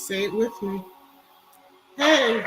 Say it with me. Hey.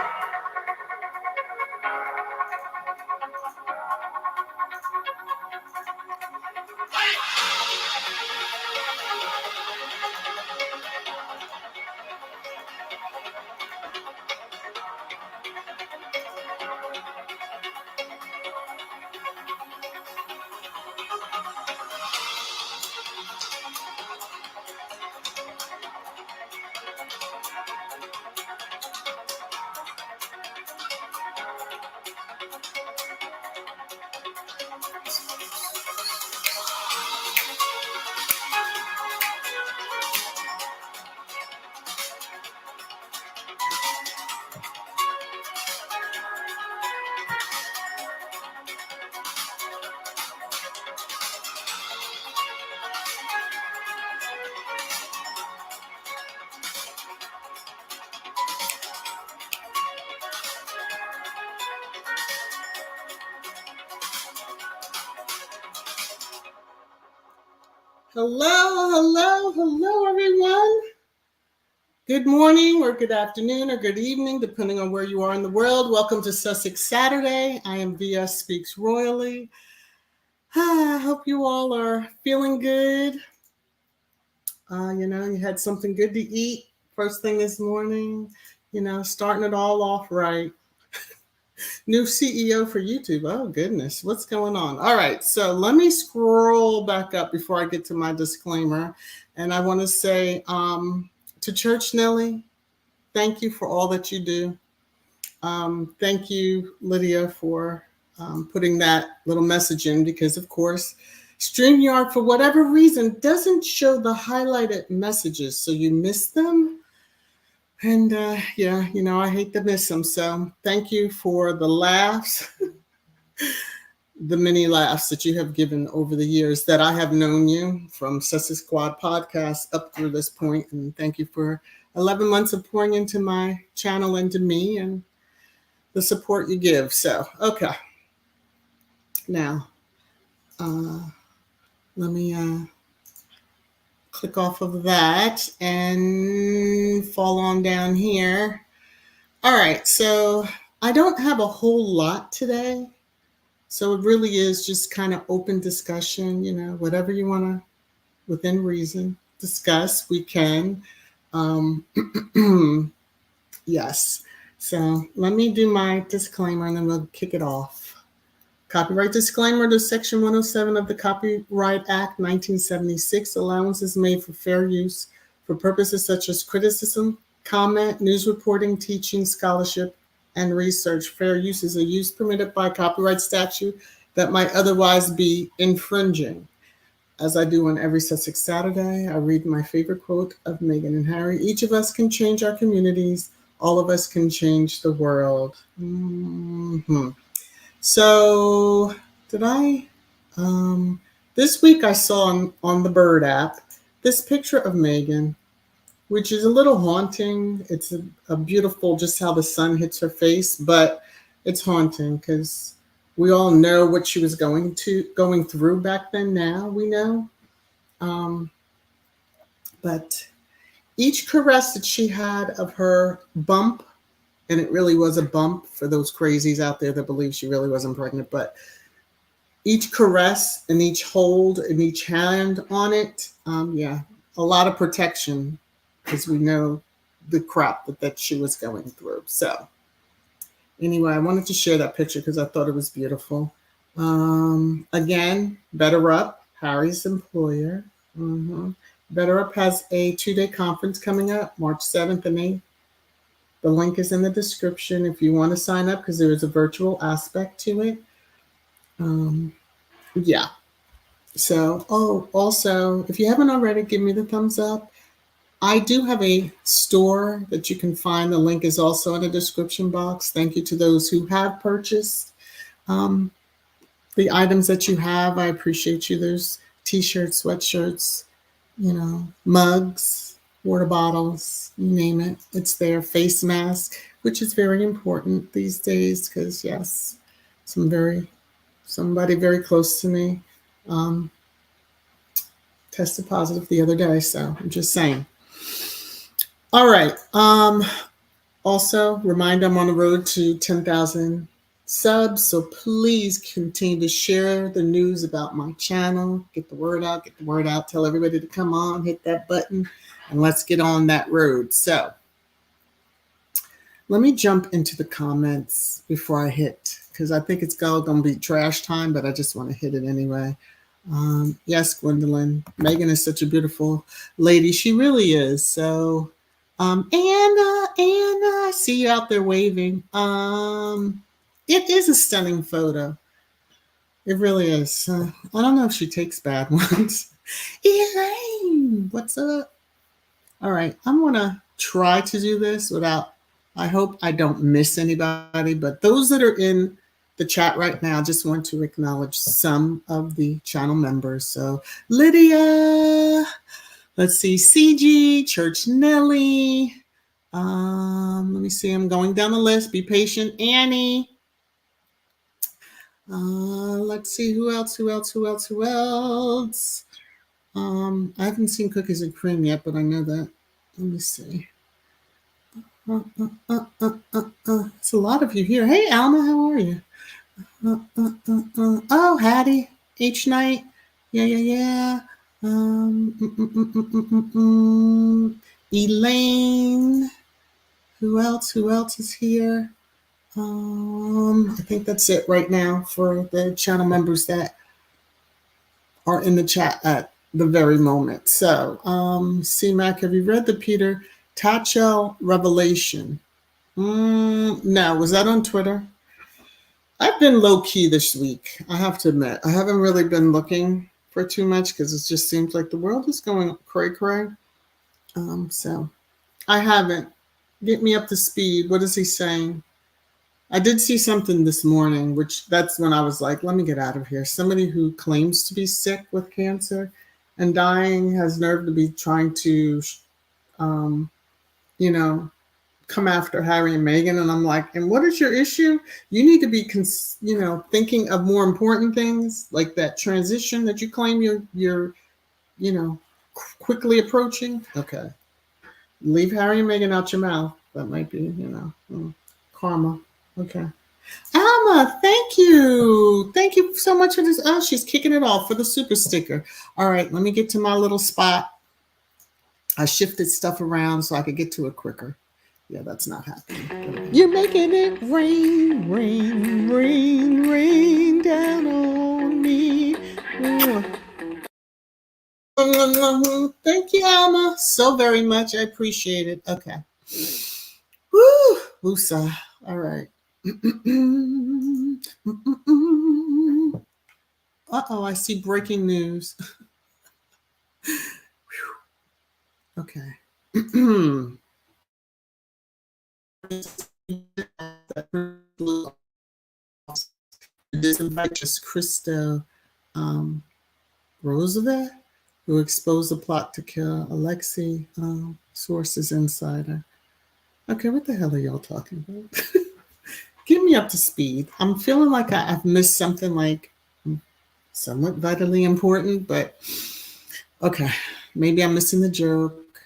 Hello, everyone. Good morning or good afternoon or good evening, depending on where you are in the world. Welcome to Sussex Saturday. I am VS Speaks Royally. I hope you all are feeling good. You had something good to eat first thing this morning, starting it all off right. New CEO for YouTube. Oh, goodness. What's going on? All right. So let me scroll back up before I get to my disclaimer. And I want to say to Church Nelly, thank you for all that you do. Thank you, Lydia, for putting that little message in because, of course, StreamYard, for whatever reason, doesn't show the highlighted messages. So you miss them. And I hate to miss them. So thank you for the laughs, the many laughs that you have given over the years that I have known you from Sussexes Squad podcast up through this point. And thank you for 11 months of pouring into my channel and to me and the support you give. So, okay. Now, let me click off of that and fall on down here. All right, so I don't have a whole lot today. So it really is just kind of open discussion, whatever you want to, within reason, discuss, we can. Yes. So let me do my disclaimer and then we'll kick it off. Copyright disclaimer to Section 107 of the Copyright Act 1976. Allowance is made for fair use for purposes such as criticism, comment, news reporting, teaching, scholarship, and research. Fair use is a use permitted by copyright statute that might otherwise be infringing. As I do on every Sussex Saturday, I read my favorite quote of Meghan and Harry. Each of us can change our communities. All of us can change the world. Mm-hmm. So this week I saw on the Bird app this picture of Meghan, which is a little haunting. It's a beautiful, just how the sun hits her face, but it's haunting because we all know what she was going through back then. Now we know. But each caress that she had of her bump, and it really was a bump for those crazies out there that believe she really wasn't pregnant, but each caress and each hold and each hand on it, a lot of protection because we know the crap that she was going through. So anyway, I wanted to share that picture because I thought it was beautiful. Again, Better Up, Harry's employer. Better Up has a 2-day conference coming up, March 7th and 8th. The link is in the description if you want to sign up because there is a virtual aspect to it. So, also, if you haven't already, give me the thumbs up. I do have a store that you can find. The link is also in the description box. Thank you to those who have purchased the items that you have. I appreciate you. There's t-shirts, sweatshirts, mugs, water bottles, you name it. It's there. Face mask, which is very important these days because, yes, somebody very close to me tested positive the other day. So I'm just saying. All right. Also, remind I'm on the road to 10,000 subs. So please continue to share the news about my channel. Get the word out. Get the word out. Tell everybody to come on. Hit that button. And let's get on that road. So let me jump into the comments before I hit, because I think it's going to be trash time, but I just want to hit it anyway. Yes, Gwendolyn. Megan is such a beautiful lady. She really is. So, Anna, I see you out there waving. It is a stunning photo. It really is. I don't know if she takes bad ones. Elaine, what's up? All right, I'm going to try to do this without, I hope I don't miss anybody, but those that are in the chat right now, just want to acknowledge some of the channel members. So Lydia, let's see, CG, Church Nelly. Let me see, I'm going down the list. Be patient, Annie. Let's see, who else? I haven't seen Cookies and Cream yet, but I know that. Let me see. It's a lot of you here. Hey, Alma, how are you? Oh, Hattie, H Night. Yeah. Elaine. Who else is here? I think that's it right now for the channel members that are in the chat at the very moment. So, C-Mac, have you read the Peter Tatchell Revelation? No, was that on Twitter? I've been low-key this week, I have to admit. I haven't really been looking for too much because it just seems like the world is going cray-cray. So I haven't. Get me up to speed. What is he saying? I did see something this morning, which that's when I was like, let me get out of here. Somebody who claims to be sick with cancer and dying has nerve to be trying to, come after Harry and Meghan. And I'm like, and what is your issue? You need to be, thinking of more important things, like that transition that you claim you're quickly approaching. Okay. Leave Harry and Meghan out your mouth. That might be, karma. Okay. Alma, thank you. Thank you so much for this. Oh, she's kicking it off for the super sticker. All right, let me get to my little spot. I shifted stuff around so I could get to it quicker. Yeah, that's not happening. You're making it rain, rain, rain, rain down on me. Thank you, Alma, so very much. I appreciate it. Okay. Woo, woosah. All right. Uh-oh, I see breaking news. Okay. Disinvites Christo Roosevelt, who exposed the plot to kill Alexei, sources insider. Okay, what the hell are y'all talking about? Get me up to speed. I'm feeling like I've missed something like somewhat vitally important, but okay, maybe I'm missing the joke.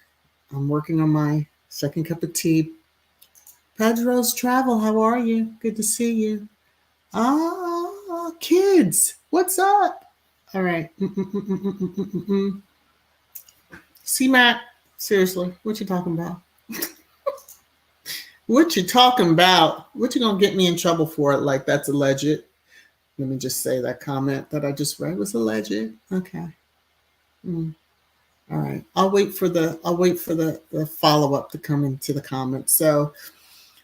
I'm working on my second cup of tea. Pedro's Travel, how are you? Good to see you. Kids, what's up? All right. See, Matt, seriously, what you talking about? What you talking about? What you gonna get me in trouble for? Like that's alleged. Let me just say that comment that I just read was alleged. Okay. All right. I'll wait for the follow-up to come into the comments. So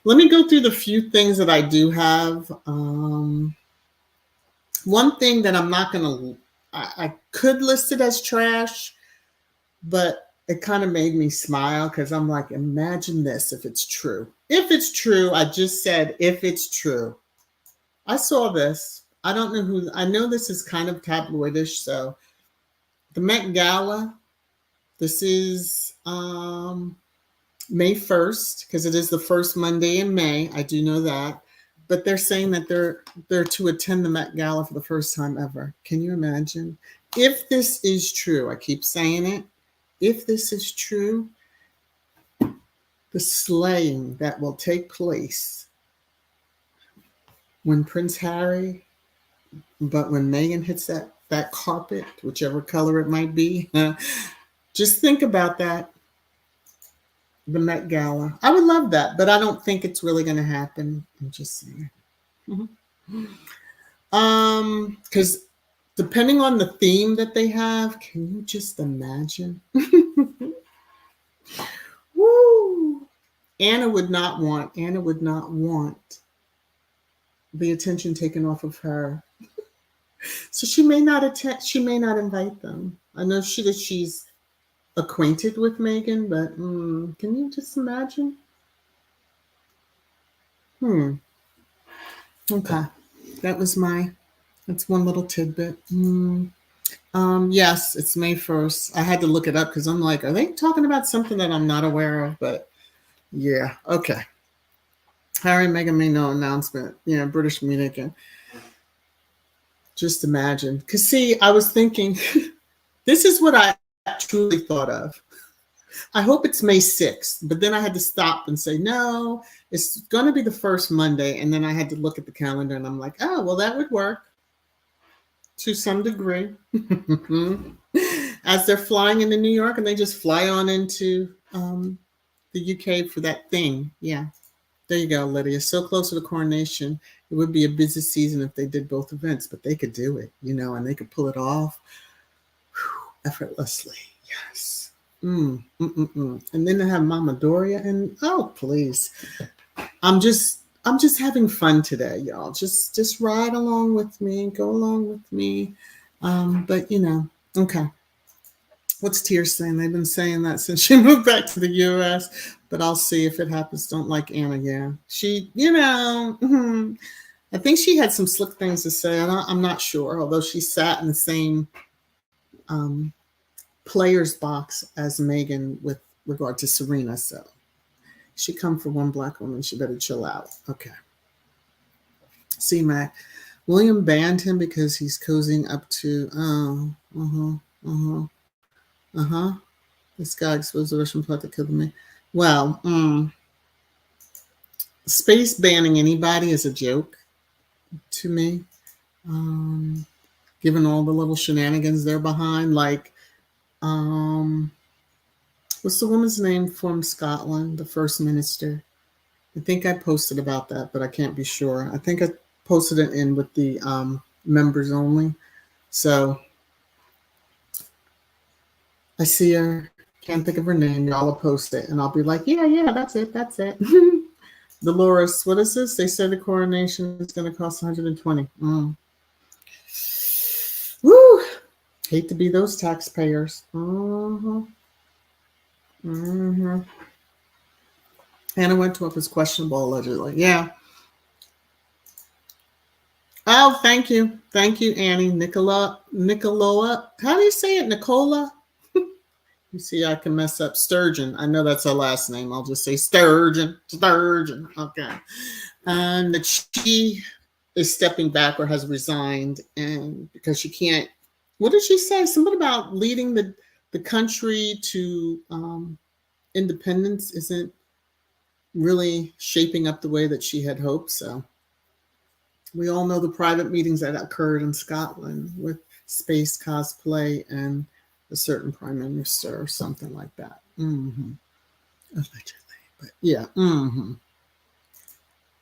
let me go through the few things that I do have. One thing that I'm not gonna, I could list it as trash, but it kind of made me smile because I'm like, imagine this if it's true. If it's true, I just said if it's true. I saw this. I don't know who, I know this is kind of tabloidish. So the Met Gala, this is May 1st, because it is the first Monday in May. I do know that. But they're saying that they're to attend the Met Gala for the first time ever. Can you imagine? If this is true, I keep saying it. If this is true, the slaying that will take place when Prince Harry, but when Meghan hits that carpet, whichever color it might be, just think about that. The Met Gala. I would love that, but I don't think it's really going to happen. I'm just saying. Because depending on the theme that they have, can you just imagine? Woo! Anna would not want the attention taken off of her. So she may not attend, she may not invite them. I know she's acquainted with Meghan, but can you just imagine? Okay. That's one little tidbit. Yes, it's May 1st. I had to look it up because I'm like, are they talking about something that I'm not aware of? But yeah, okay. Harry and Meghan made no announcement. British media again. Just imagine. Because see, I was thinking, this is what I truly thought of. I hope it's May 6th, but then I had to stop and say, no, it's going to be the first Monday. And then I had to look at the calendar and I'm like, oh, well, that would work to some degree. As they're flying into New York and they just fly on into the UK for that thing. Yeah. There you go, Lydia. So close to the coronation. It would be a busy season if they did both events, but they could do it, and they could pull it off effortlessly. Yes. And then they have Mama Doria and oh, please. I'm just having fun today, y'all. Just ride along with me, go along with me. But okay. What's Tears saying? They've been saying that since she moved back to the US, but I'll see if it happens. Don't like Anna, yeah. She, I think she had some slick things to say. I'm not sure, although she sat in the same player's box as Meghan with regard to Serena. So she come for one black woman. She better chill out. Okay. See, Mac. William banned him because he's cozying up to, this guy exposed the Russian plot to kill me. Well, space banning anybody is a joke to me. Given all the little shenanigans they're behind, like, what's the woman's name from Scotland, the first minister? I think I posted about that, but I can't be sure. I think I posted it in with the members only. So I see her, can't think of her name. Y'all will post it, and I'll be like, yeah, that's it. Dolores, what is this? They said the coronation is going to cost 120. Woo! Hate to be those taxpayers. Anna Wentworth is questionable, allegedly. Yeah. Oh, thank you, Annie. Nicola. How do you say it, Nicola? You see, I can mess up. Sturgeon. I know that's her last name. I'll just say Sturgeon. Okay. And that she is stepping back or has resigned, and because she can't. What did she say? Something about leading the country to independence isn't really shaping up the way that she had hoped. So we all know the private meetings that occurred in Scotland with space cosplay and a certain prime minister or something like that. Allegedly. But yeah.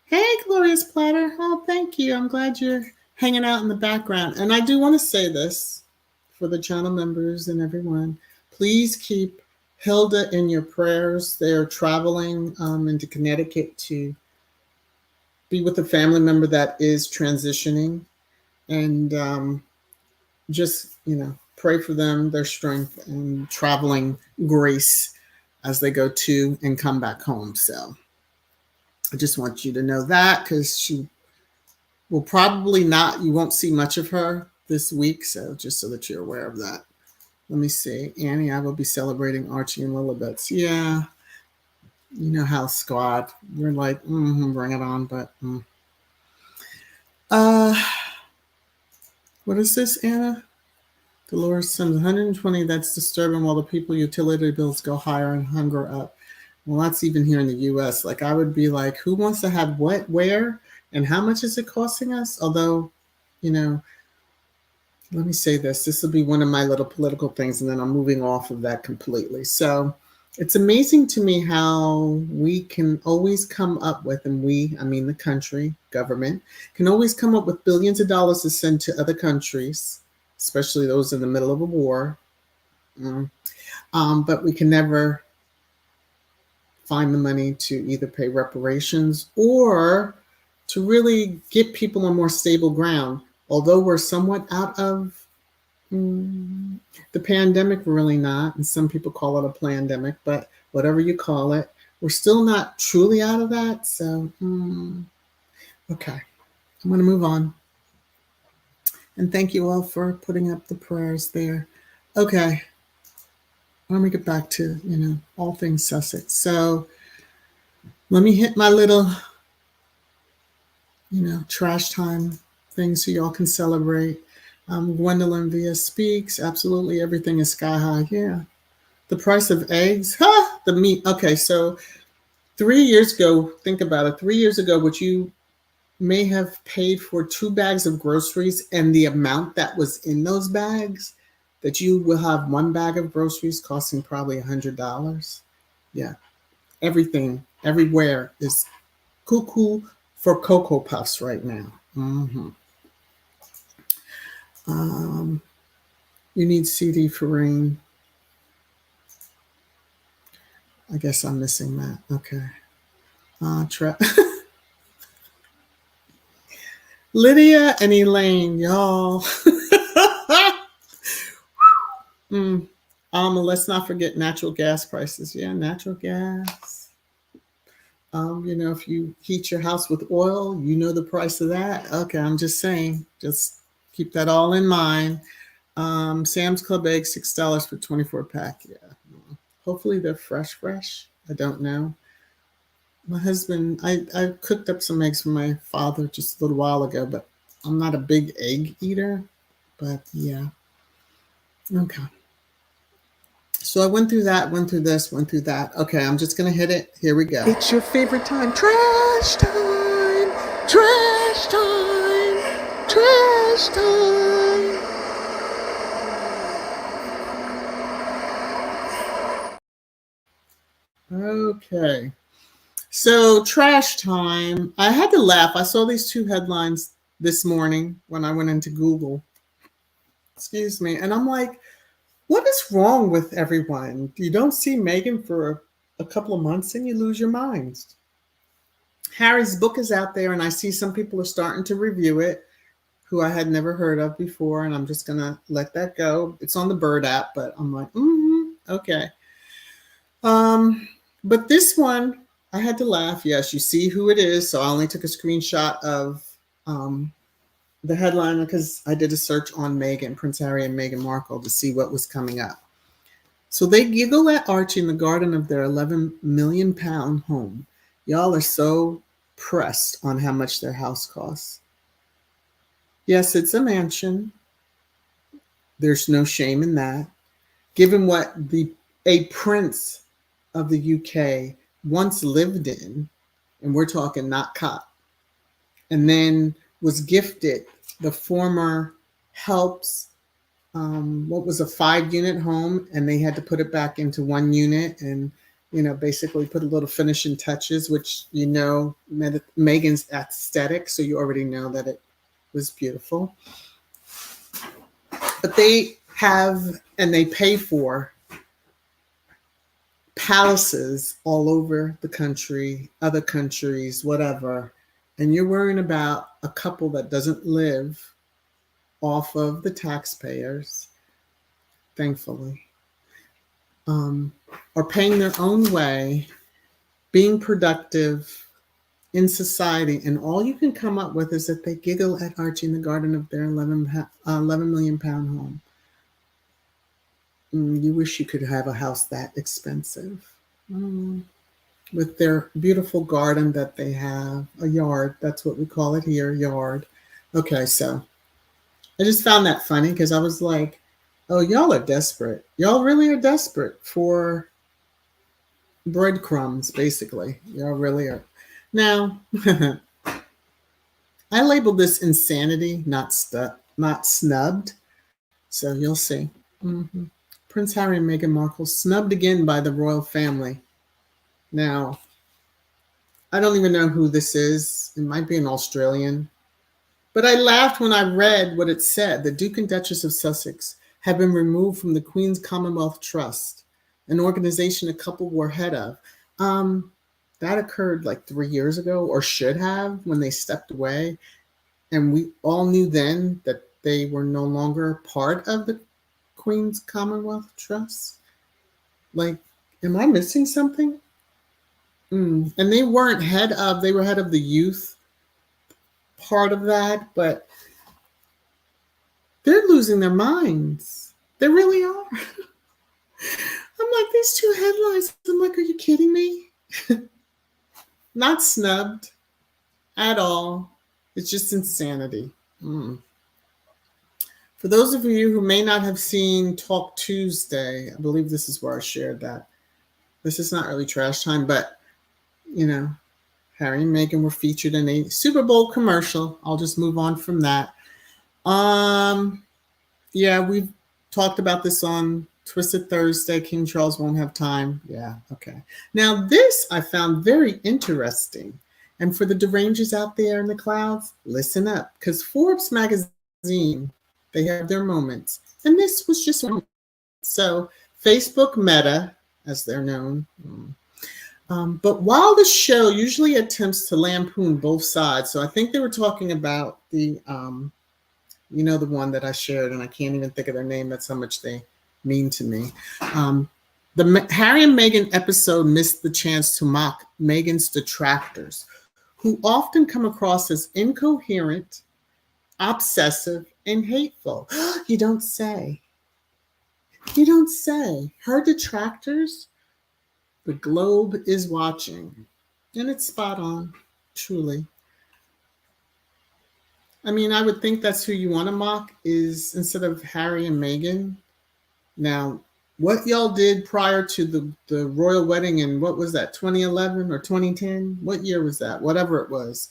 Hey, Glorious Platter. Oh, thank you. I'm glad you're hanging out in the background. And I do want to say this for the channel members and everyone. Please keep Hilda in your prayers. They're traveling into Connecticut to be with a family member that is transitioning. And just, pray for them, their strength, and traveling grace as they go to and come back home. So I just want you to know that, because she will probably not, you won't see much of her this week. So just so that you're aware of that. Let me see. Annie, I will be celebrating Archie and Lilibet's. Yeah. You know how squad. We're like, bring it on. But what is this, Anna? Dolores sends 120. That's disturbing while the people utility bills go higher and hunger up. Well, that's even here in the US. Like, I would be like, who wants to have what, where, and how much is it costing us? Although, you know, let me say this. This will be one of my little political things, and then I'm moving off of that completely. So it's amazing to me how we can always come up with, and we, I mean the country, government, can always come up with billions of dollars to send to other countries, especially those in the middle of a war. But we can never find the money to either pay reparations or to really get people on more stable ground. Although we're somewhat out of the pandemic, we're really not, and some people call it a plandemic, but whatever you call it, we're still not truly out of that. So, okay, I'm going to move on. And thank you all for putting up the prayers there. Okay, let me get back to, all things Sussex. So let me hit my little, trash time thing so y'all can celebrate. Gwendolyn VS Speaks. Absolutely everything is sky high. Yeah. The price of eggs. The meat. Okay, so 3 years ago, think about it. 3 years ago, what you may have paid for 2 bags of groceries and the amount that was in those bags, that you will have 1 bag of groceries costing probably $100. Yeah. Everything, everywhere is cuckoo for Cocoa Puffs right now. You need CD for rain. I guess I'm missing that. Okay. Lydia and Elaine, y'all. Let's not forget natural gas prices. Yeah, natural gas. If you heat your house with oil, you know the price of that. Okay, I'm just saying. Just keep that all in mind. Sam's Club eggs, $6 for 24 pack. Yeah. Hopefully they're fresh. I don't know. My husband, I cooked up some eggs for my father just a little while ago, but I'm not a big egg eater. But yeah. Okay. So I went through that, went through this, went through that. Okay, I'm just going to hit it. Here we go. It's your favorite time. Trash time. Trash time. Trash time. Okay. So trash time. I had to laugh. I saw these 2 headlines this morning when I went into Google. Excuse me. And I'm like, what is wrong with everyone? You don't see Meghan for a couple of months and you lose your minds. Harry's book is out there, and I see some people are starting to review it who I had never heard of before, and I'm just going to let that go. It's on the Bird app, but I'm like, okay. But this one, I had to laugh. Yes, you see who it is. So I only took a screenshot of the headline because I did a search on Meghan, Prince Harry and Meghan Markle, to see what was coming up. So they giggle at Archie in the garden of their £11 million home. Y'all are so pressed on how much their house costs. Yes, it's a mansion. There's no shame in that. Given what a prince of the UK once lived in, and we're talking not cop, and then was gifted the former helps, what was a 5-unit home, and they had to put it back into 1 unit and, basically put a little finishing touches, which, Meghan's aesthetic, so you already know that it was beautiful. But they have, and they pay for, palaces all over the country, other countries, whatever. And you're worrying about a couple that doesn't live off of the taxpayers, thankfully, are paying their own way, being productive in society. And all you can come up with is that they giggle at Archie in the garden of their £11 million home. You wish you could have a house that expensive. With their beautiful garden that they have, a yard, that's what we call it here, yard. Okay, so I just found that funny because I was like, oh, y'all are desperate. Y'all really are desperate for breadcrumbs, basically. Y'all really are. Now, I labeled this insanity, not snubbed. So you'll see. hmm Prince Harry and Meghan Markle snubbed again by the royal family. Now, I don't even know who this is. It might be an Australian. But I laughed when I read what it said. The Duke and Duchess of Sussex have been removed from the Queen's Commonwealth Trust, an organization a couple were head of. That occurred like 3 years ago, or should have, when they stepped away. And we all knew then that they were no longer part of the Queen's Commonwealth Trust. Like, am I missing something? And they weren't they were head of the youth part of that, but they're losing their minds. They really are. I'm like, these two headlines. I'm like, are you kidding me? Not snubbed at all. It's just insanity. For those of you who may not have seen Talk Tuesday, I believe this is where I shared that. This is not really trash time, but, Harry and Meghan were featured in a Super Bowl commercial. I'll just move on from that. Yeah, we've talked about this on Twisted Thursday. King Charles won't have time. Yeah, okay. Now, this I found very interesting. And for the derangers out there in the clouds, listen up. Because Forbes magazine, they have their moments. And this was just one. So, Facebook Meta, as they're known. But while the show usually attempts to lampoon both sides, so I think they were talking about the the one that I shared, and I can't even think of their name. That's how much they mean to me. The Harry and Meghan episode missed the chance to mock Meghan's detractors, who often come across as incoherent, obsessive, and hateful. You don't say. You don't say. Her detractors, the globe is watching. And it's spot on, truly. I mean, I would think that's who you want to mock, is instead of Harry and Meghan. Now, what y'all did prior to the royal wedding in, what was that, 2011 or 2010? What year was that? Whatever it was.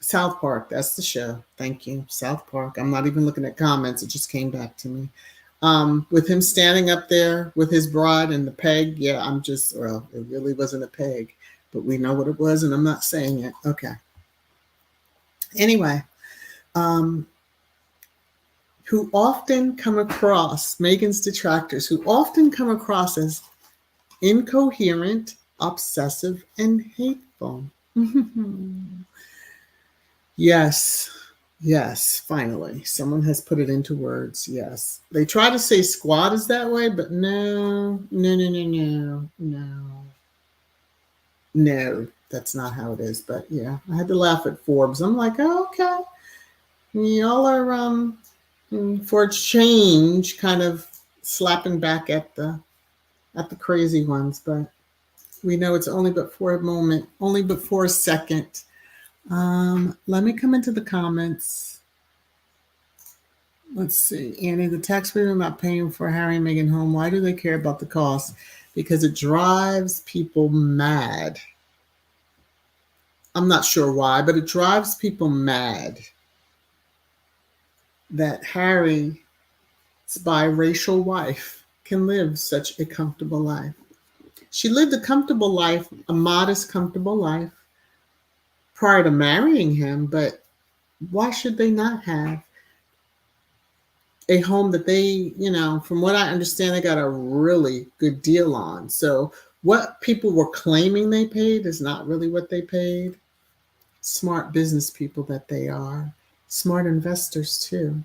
South Park, that's the show. Thank you, South Park. I'm not even looking at comments. It just came back to me. With him standing up there with his bride and the peg. Yeah, it really wasn't a peg, but we know what it was, and I'm not saying it. Okay. Anyway, who often come across, Meghan's detractors, who often come across as incoherent, obsessive, and hateful. Yes, finally. Someone has put it into words. Yes. They try to say squad is that way, but no. No, that's not how it is. But yeah, I had to laugh at Forbes. I'm like, oh, okay. Y'all are for a change kind of slapping back at the crazy ones, but we know it's only but for a moment, only but for a second. Let me come into the comments. Let's see. Annie, the taxpayers are not paying for Harry and Meghan home. Why do they care about the cost? Because it drives people mad. I'm not sure why, but it drives people mad that Harry's biracial wife can live such a comfortable life. She lived a comfortable life, a modest, comfortable life prior to marrying him, but why should they not have a home that they, from what I understand, they got a really good deal on. So what people were claiming they paid is not really what they paid. Smart business people that they are. Smart investors too.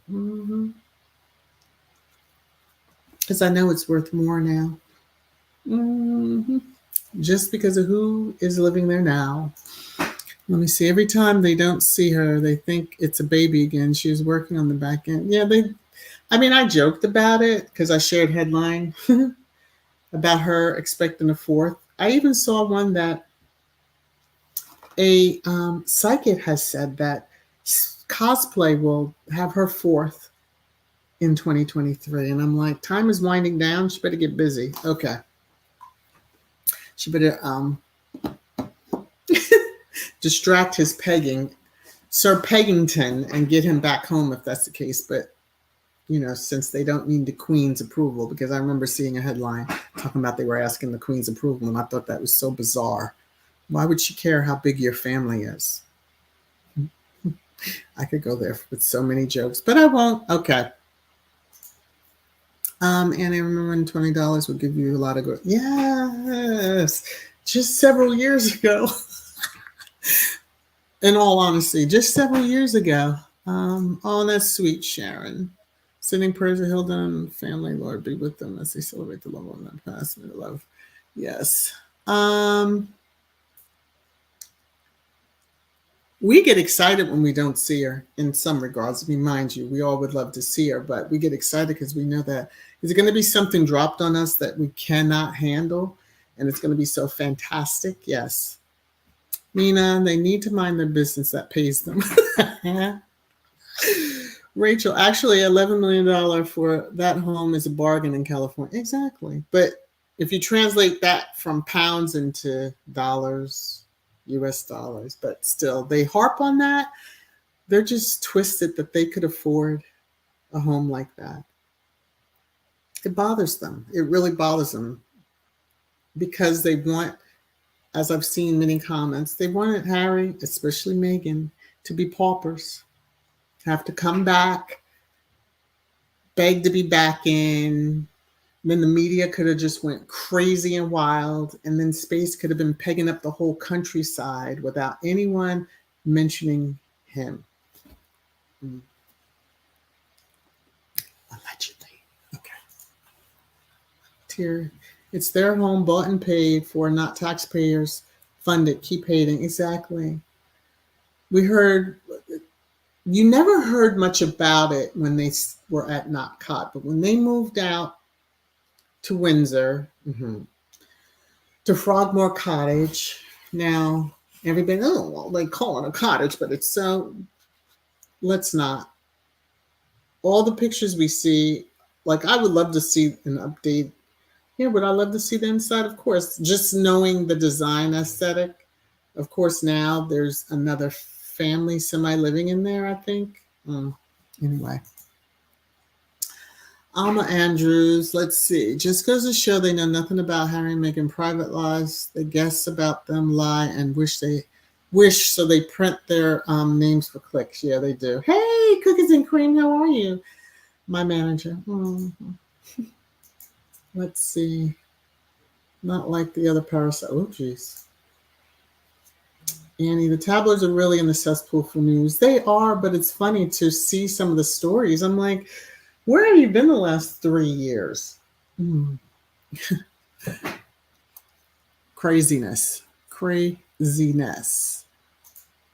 Because I know it's worth more now. Just because of who is living there now. Let me see. Every time they don't see her, they think it's a baby again. She was working on the back end. Yeah, I joked about it because I shared headline about her expecting a fourth. I even saw one that a psychic has said that cosplay will have her fourth in 2023. And I'm like, time is winding down. She better get busy. Okay. She better distract his pegging, Sir Peggington, and get him back home if that's the case. But, you know, since they don't need the Queen's approval, because I remember seeing a headline talking about they were asking the Queen's approval, and I thought that was so bizarre. Why would she care how big your family is? I could go there with so many jokes, but I won't. Okay. And I remember when $20 would give you a lot of good. Yes, just several years ago. In all honesty, just several years ago. Oh, that's sweet, Sharon. Sending prayers to Hilda and family, Lord, be with them as they celebrate the love of them past me to love. Yes. We get excited when we don't see her in some regards. I mean, mind you, we all would love to see her, but we get excited because we know that is going to be something dropped on us that we cannot handle, and it's going to be so fantastic. Yes. Nina, they need to mind their business that pays them. Rachel, actually, $11 million for that home is a bargain in California. Exactly. But if you translate that from pounds into dollars, US dollars, but still, they harp on that. They're just twisted that they could afford a home like that. It bothers them. It really bothers them because they want, as I've seen many comments, they wanted Harry, especially Meghan, to be paupers, have to come back, beg to be back in. Then the media could have just went crazy and wild, and then Space could have been pegging up the whole countryside without anyone mentioning him. Allegedly. Okay. Tier. It's their home, bought and paid for, not taxpayers funded. Keep hating. Exactly. We heard, you never heard much about it when they were at Not Caught, but when they moved out to Windsor, to Frogmore Cottage, now everybody, oh, well, they call it a cottage, but it's so, let's not. All the pictures we see, like I would love to see an update. Yeah, would I love to see the inside? Of course, just knowing the design aesthetic. Of course, now there's another family semi-living in there, I think. Anyway. Alma Andrews, let's see. Just goes to show they know nothing about Harry and Meghan private lives. They guess about them, lie, and wish so they print their names for clicks. Yeah, they do. Hey, Cookies and Cream, how are you? My manager. Let's see. Not like the other parasite. Oh, geez. Annie, the tabloids are really in the cesspool for news. They are, but it's funny to see some of the stories. I'm like, where have you been the last 3 years? Craziness.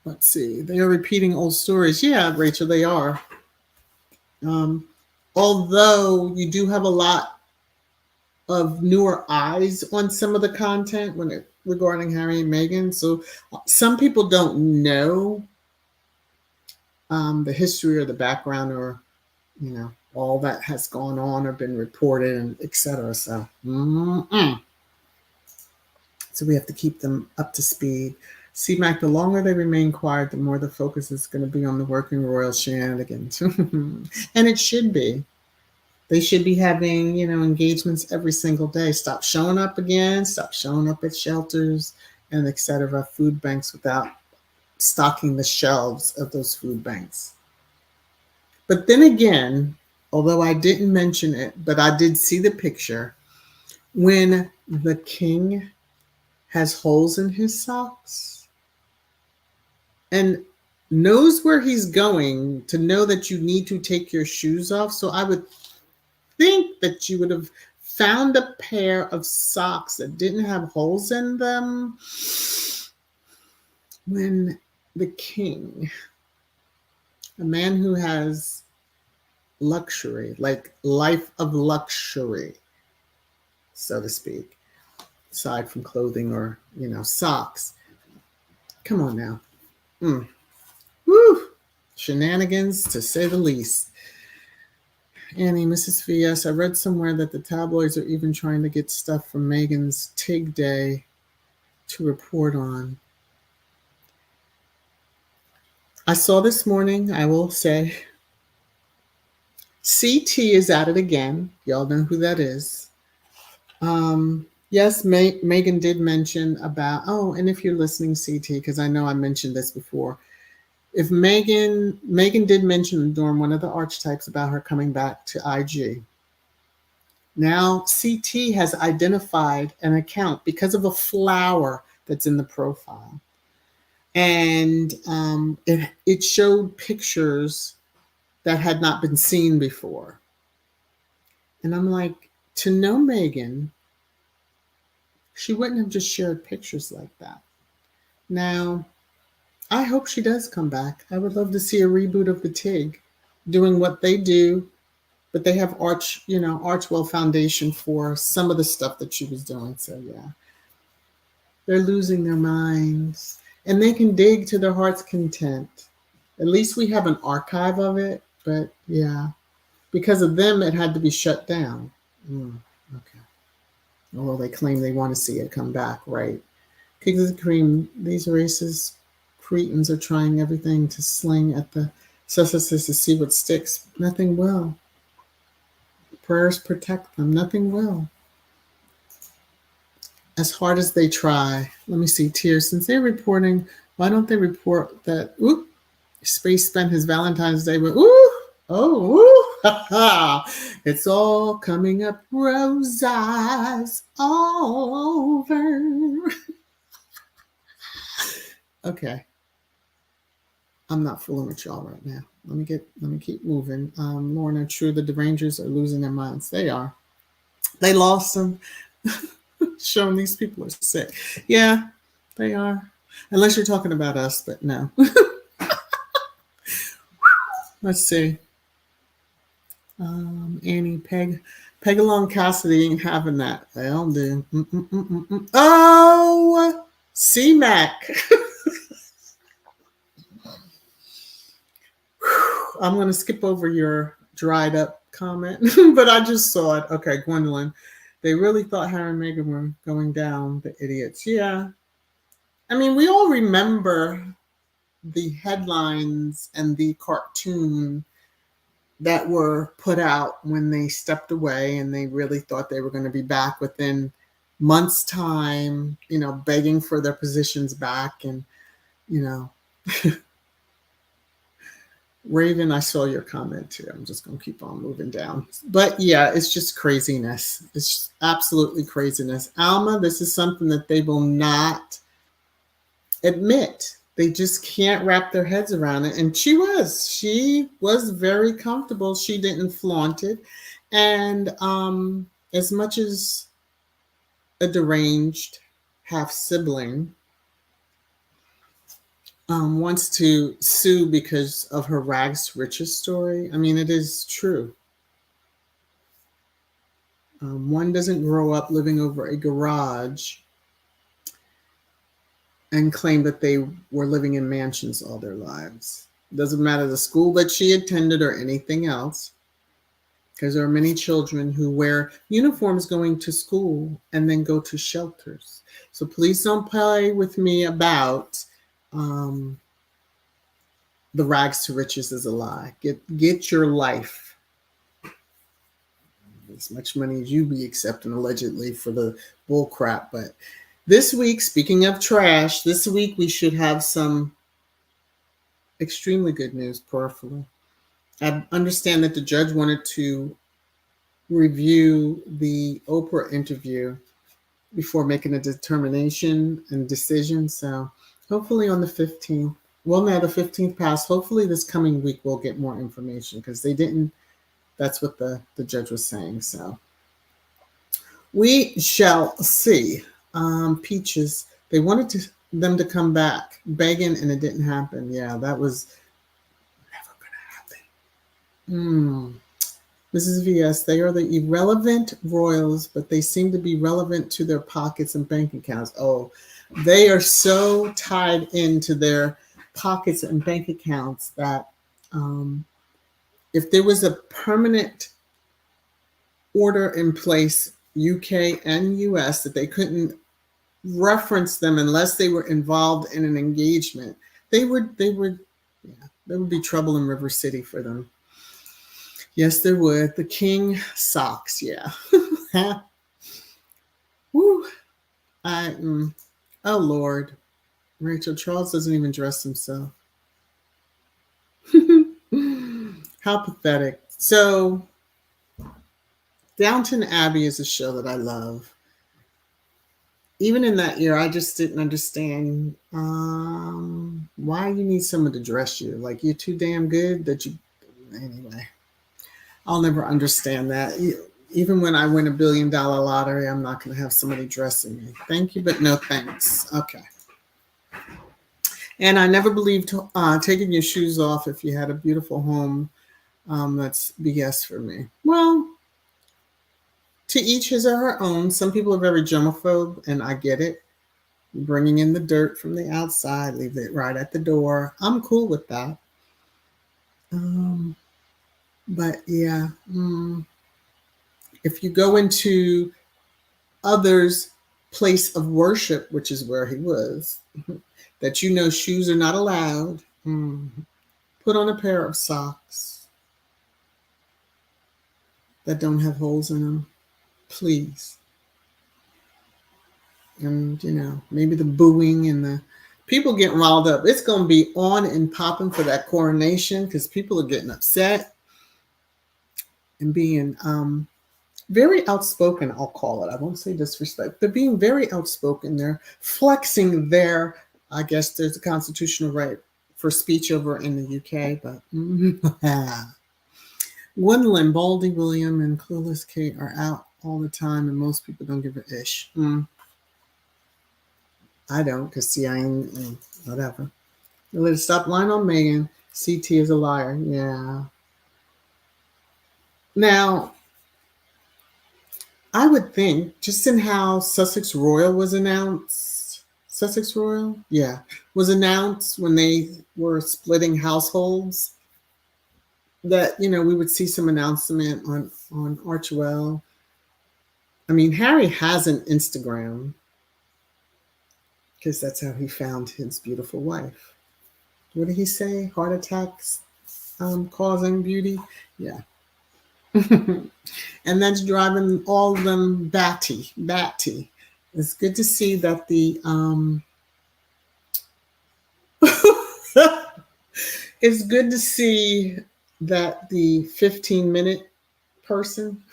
Let's see. They are repeating old stories. Yeah, Rachel, they are. Although you do have a lot of newer eyes on some of the content regarding Harry and Meghan. So some people don't know the history or the background or, all that has gone on or been reported and etc. So, so we have to keep them up to speed. C-Mac, the longer they remain quiet, the more the focus is going to be on the working royal shenanigans. And it should be. They should be having, engagements every single day. Stop showing up again, stop showing up at shelters and etc. Food banks without stocking the shelves of those food banks. But then again, although I didn't mention it, but I did see the picture, when the king has holes in his socks and knows where he's going, to know that you need to take your shoes off. So I would think that you would have found a pair of socks that didn't have holes in them when the king, a man who has luxury, like life of luxury, so to speak, aside from clothing or, socks. Come on now. Woo! Shenanigans, to say the least. Annie, Mrs. VS, I read somewhere that the tabloids are even trying to get stuff from Meghan's Tig Day to report on. I saw this morning, I will say, CT is at it again. Y'all know who that is. Yes, Megan did mention about, oh, and if you're listening, CT, because I know I mentioned this before, if Megan did mention during one of the archetypes about her coming back to IG. Now CT has identified an account because of a flower that's in the profile. And it showed pictures that had not been seen before. And I'm like, to know Megan, she wouldn't have just shared pictures like that. Now, I hope she does come back. I would love to see a reboot of the TIG doing what they do, but they have Archwell Foundation for some of the stuff that she was doing. So yeah, they're losing their minds, and they can dig to their heart's content. At least we have an archive of it, but yeah, because of them, it had to be shut down. Okay. Although they claim they want to see it come back, right? Kings of the Cream, these racist cretins are trying everything to sling at the Sussexes to see what sticks. Nothing will. Prayers protect them. Nothing will. As hard as they try. Let me see, Tears. Since they're reporting, why don't they report that, Space spent his Valentine's Day with, it's all coming up rose eyes all over. Okay. I'm not fooling with y'all right now. Let me keep moving. Lorna, true, the derangers are losing their minds. They are. They lost them. Showing these people are sick. Yeah, they are. Unless you're talking about us, but no. Let's see. Annie, Pegalong Cassidy ain't having that. They'll do. Oh, C-Mac. I'm going to skip over your dried up comment, but I just saw it. Okay, Gwendolyn. They really thought Harry and Meghan were going down, the idiots. Yeah. I mean, we all remember the headlines and the cartoon that were put out when they stepped away, and they really thought they were going to be back within months' time, begging for their positions back. And, Raven, I saw your comment too. I'm just going to keep on moving down. But yeah, it's just craziness. It's absolutely craziness. Alma, this is something that they will not admit. They just can't wrap their heads around it. And she was very comfortable. She didn't flaunt it. And as much as a deranged half sibling wants to sue because of her rags to riches story, I mean, it is true. One doesn't grow up living over a garage and claim that they were living in mansions all their lives. It doesn't matter the school that she attended or anything else, because there are many children who wear uniforms going to school and then go to shelters. So please don't play with me about the rags to riches is a lie. Get your life. As much money as you be accepting allegedly for the bull crap. But this week, speaking of trash, this week we should have some extremely good news, prayerfully. I understand that the judge wanted to review the Oprah interview before making a determination and decision. So hopefully on the 15th, well, now the 15th passed. Hopefully this coming week we'll get more information, because they didn't. That's what the judge was saying. So we shall see. Peaches, they wanted them to come back begging, and it didn't happen. Yeah, that was never going to happen. Mrs. VS, they are the irrelevant royals, but they seem to be relevant to their pockets and bank accounts. Oh, they are so tied into their pockets and bank accounts that if there was a permanent order in place, UK and US, that they couldn't reference them unless they were involved in an engagement. There would be trouble in River City for them. Yes, there would. The king socks, yeah. Woo. Oh Lord. Rachel, Charles doesn't even dress himself. How pathetic. So Downton Abbey is a show that I love. Even in that year, I just didn't understand why you need someone to dress you. Like, you're too damn good that you... Anyway, I'll never understand that. Even when I win $1 billion lottery, I'm not going to have somebody dressing me. Thank you, but no thanks. Okay. And I never believed taking your shoes off if you had a beautiful home. That's BS for me. Well, to each his or her own. Some people are very germaphobe, and I get it. Bringing in the dirt from the outside, leave it right at the door. I'm cool with that. But yeah, if you go into others' place of worship, which is where he was, that you know shoes are not allowed, put on a pair of socks that don't have holes in them, please. And, maybe the booing and the people getting riled up. It's going to be on and popping for that coronation because people are getting upset and being very outspoken, I'll call it. I won't say disrespect. They're being very outspoken. They're flexing their, I guess there's a constitutional right for speech over in the UK, but Gwendolyn, Baldy William, and Clueless Kate are out all the time, and most people don't give a ish. I don't, because see, I ain't, whatever. Let's stop lying on Meghan. CT is a liar. Yeah. Now, I would think, just in how Sussex Royal was announced, Sussex Royal? Yeah. Was announced when they were splitting households, that, we would see some announcement on Archewell. I mean, Harry has an Instagram, because that's how he found his beautiful wife. What did he say? Heart attacks causing beauty? Yeah. And that's driving all of them batty. It's good to see that it's good to see that the 15-minute person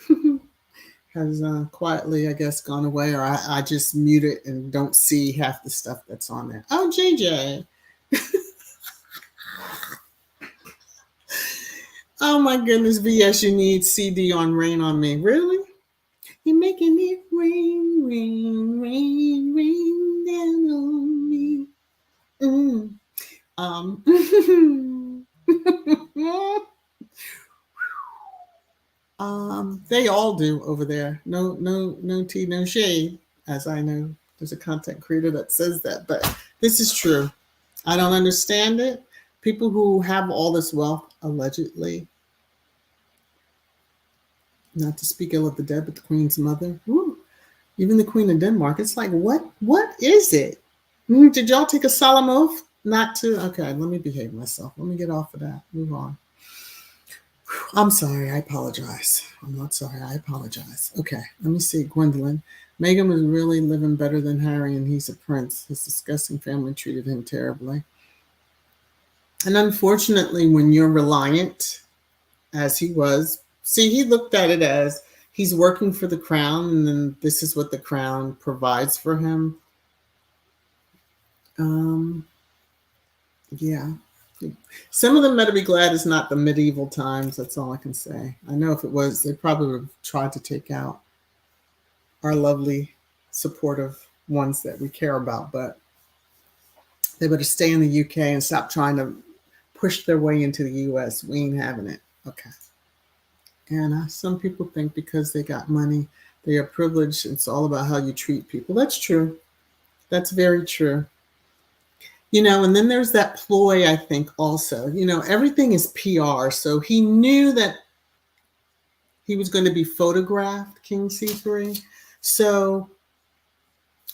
has quietly, I guess, gone away, or I just mute it and don't see half the stuff that's on there. Oh, JJ. Oh my goodness, VS, you need CD on Rain on Me. Really? You're making it rain, rain, rain, rain down on me. They all do over there. No tea, no shade, as I know. There's a content creator that says that, but this is true. I don't understand it. People who have all this wealth, allegedly, not to speak ill of the dead, but the Queen's mother, even the Queen of Denmark, it's like, what is it? Did y'all take a solemn oath not to? Okay, let me behave myself. Let me get off of that. Move on. I'm sorry. I apologize. I'm not sorry. I apologize. Okay, let me see. Gwendolyn. Meghan was really living better than Harry, and he's a prince. His disgusting family treated him terribly. And unfortunately, when you're reliant, as he was, see, he looked at it as he's working for the crown, and then this is what the crown provides for him. Yeah. Some of them better be glad it's not the medieval times. That's all I can say. I know if it was, they probably would have tried to take out our lovely, supportive ones that we care about, but they better stay in the UK and stop trying to push their way into the US. We ain't having it. Okay. And some people think because they got money, they are privileged. It's all about how you treat people. That's true. That's very true. And then there's that ploy, I think, also. Everything is PR. So he knew that he was going to be photographed, King C3. So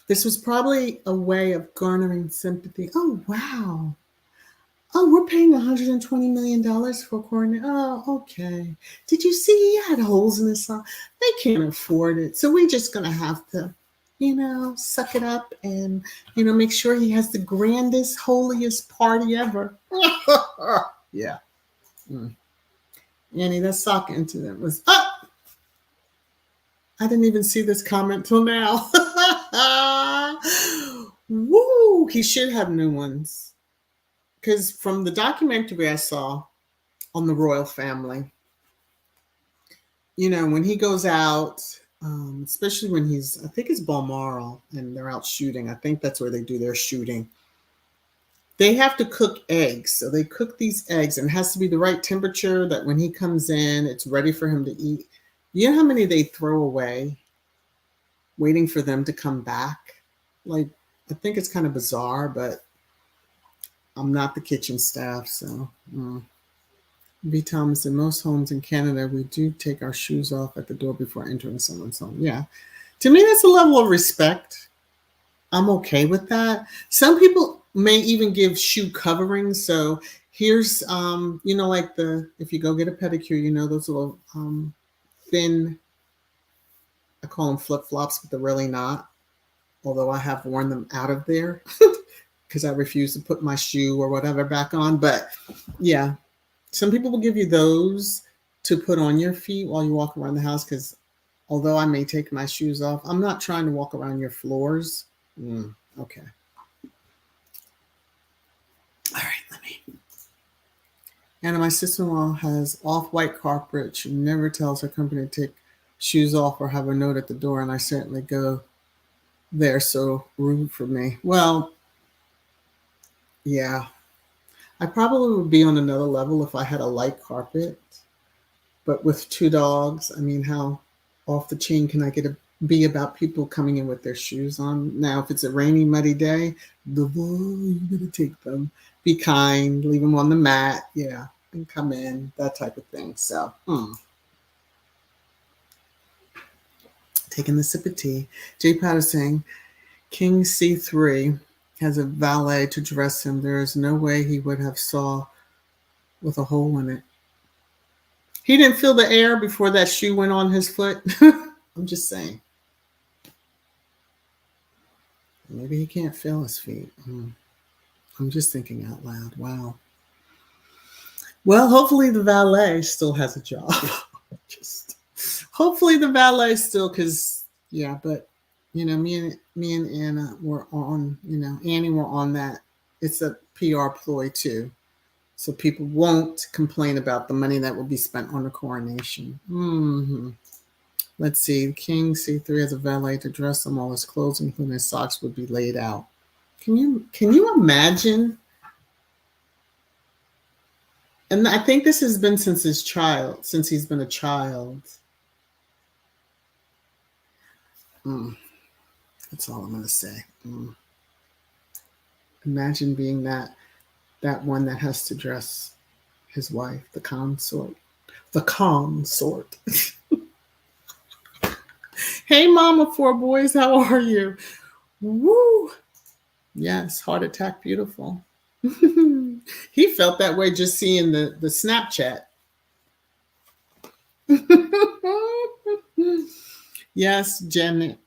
This was probably a way of garnering sympathy. Oh, wow. Oh, we're paying $120 million for Corner. Oh, okay. Did you see he had holes in his sock? They can't afford it. So we're just going to have to, suck it up and, make sure he has the grandest, holiest party ever. Yeah. Annie, that sock incident was up. I didn't even see this comment till now. Woo! He should have new ones. Because from the documentary I saw on the royal family, when he goes out, especially when I think it's Balmoral and they're out shooting. I think that's where they do their shooting. They have to cook eggs. So they cook these eggs and it has to be the right temperature that when he comes in, it's ready for him to eat. You know how many they throw away waiting for them to come back? Like, I think it's kind of bizarre, but I'm not the kitchen staff, so. B. Thomas, in most homes in Canada, we do take our shoes off at the door before entering someone's home. Yeah. To me, that's a level of respect. I'm okay with that. Some people may even give shoe coverings. So here's, like if you go get a pedicure, those little thin, I call them flip-flops, but they're really not. Although I have worn them out of there because I refuse to put my shoe or whatever back on. But yeah. Some people will give you those to put on your feet while you walk around the house because although I may take my shoes off, I'm not trying to walk around your floors. Okay. All right, Anna, my sister-in-law has off-white carpet. She never tells her company to take shoes off or have a note at the door, and I certainly go there, so rude for me. Well, yeah. I probably would be on another level if I had a light carpet, but with 2 dogs, I mean, how off the chain can I be about people coming in with their shoes on? Now, if it's a rainy, muddy day, you gotta take them. Be kind, leave them on the mat, yeah, and come in, that type of thing. So, taking the sip of tea. Jay Patterson, King C3 has a valet to dress him. There is no way he would have saw with a hole in it. He didn't feel the air before that shoe went on his foot. I'm just saying. Maybe he can't feel his feet. I'm just thinking out loud. Wow. Well, hopefully the valet still has a job. Hopefully the valet still, because, yeah, but, me and Anna were on, Annie were on that. It's a PR ploy too. So people won't complain about the money that will be spent on the coronation. Let's see. King C3 has a valet to dress him. All his clothes, including his socks, would be laid out. Can you imagine? And I think this has been since he's been a child. That's all I'm going to say. Imagine being that one that has to dress his wife, the consort. The consort. Hey, mom of 4 boys, how are you? Woo! Yes, heart attack, beautiful. He felt that way just seeing the Snapchat. Yes, Jen.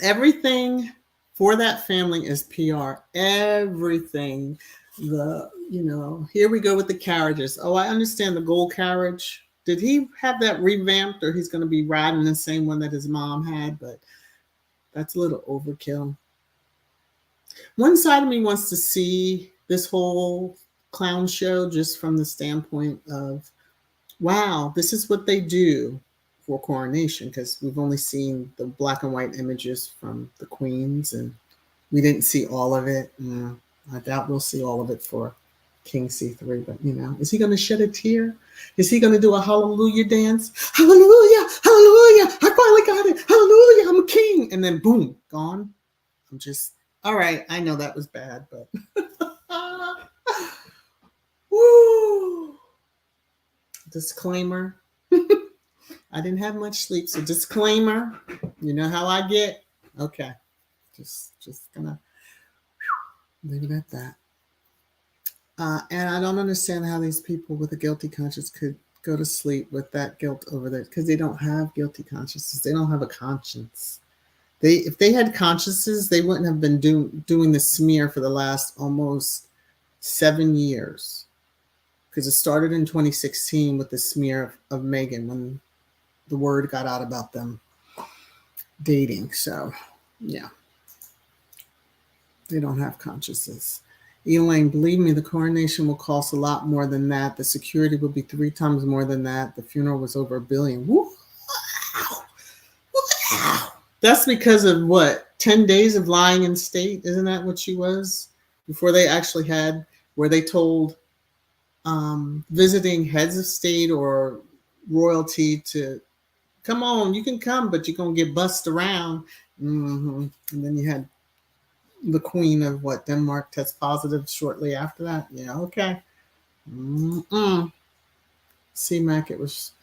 Everything for that family is PR. Everything. Here we go with the carriages. Oh, I understand the gold carriage. Did he have that revamped, or he's going to be riding the same one that his mom had? But that's a little overkill. One side of me wants to see this whole clown show just from the standpoint of, wow, this is what they do for coronation, because we've only seen the black and white images from the queens and we didn't see all of it. I doubt we'll see all of it for King C3, but is he going to shed a tear? Is he going to do a hallelujah dance? Hallelujah, hallelujah, I finally got it. Hallelujah, I'm a king. And then boom, gone. All right, I know that was bad, but woo. Disclaimer. I didn't have much sleep, so disclaimer. You know how I get? Okay. Just gonna leave it at that. And I don't understand how these people with a guilty conscience could go to sleep with that guilt over there, because they don't have guilty consciences. They don't have a conscience. If they had consciences, they wouldn't have been doing the smear for the last almost 7 years, because it started in 2016 with the smear of Meghan when the word got out about them dating. So, yeah, they don't have consciences. Elaine, believe me, the coronation will cost a lot more than that. The security will be 3 times more than that. The funeral was over $1 billion. Wow. Wow. That's because of what? 10 days of lying in state? Isn't that what she was? Before they actually had, where they told visiting heads of state or royalty to come on, you can come, but you're going to get bussed around. And then you had the queen of what, Denmark, test positive shortly after that. Yeah, okay. C-Mac, it was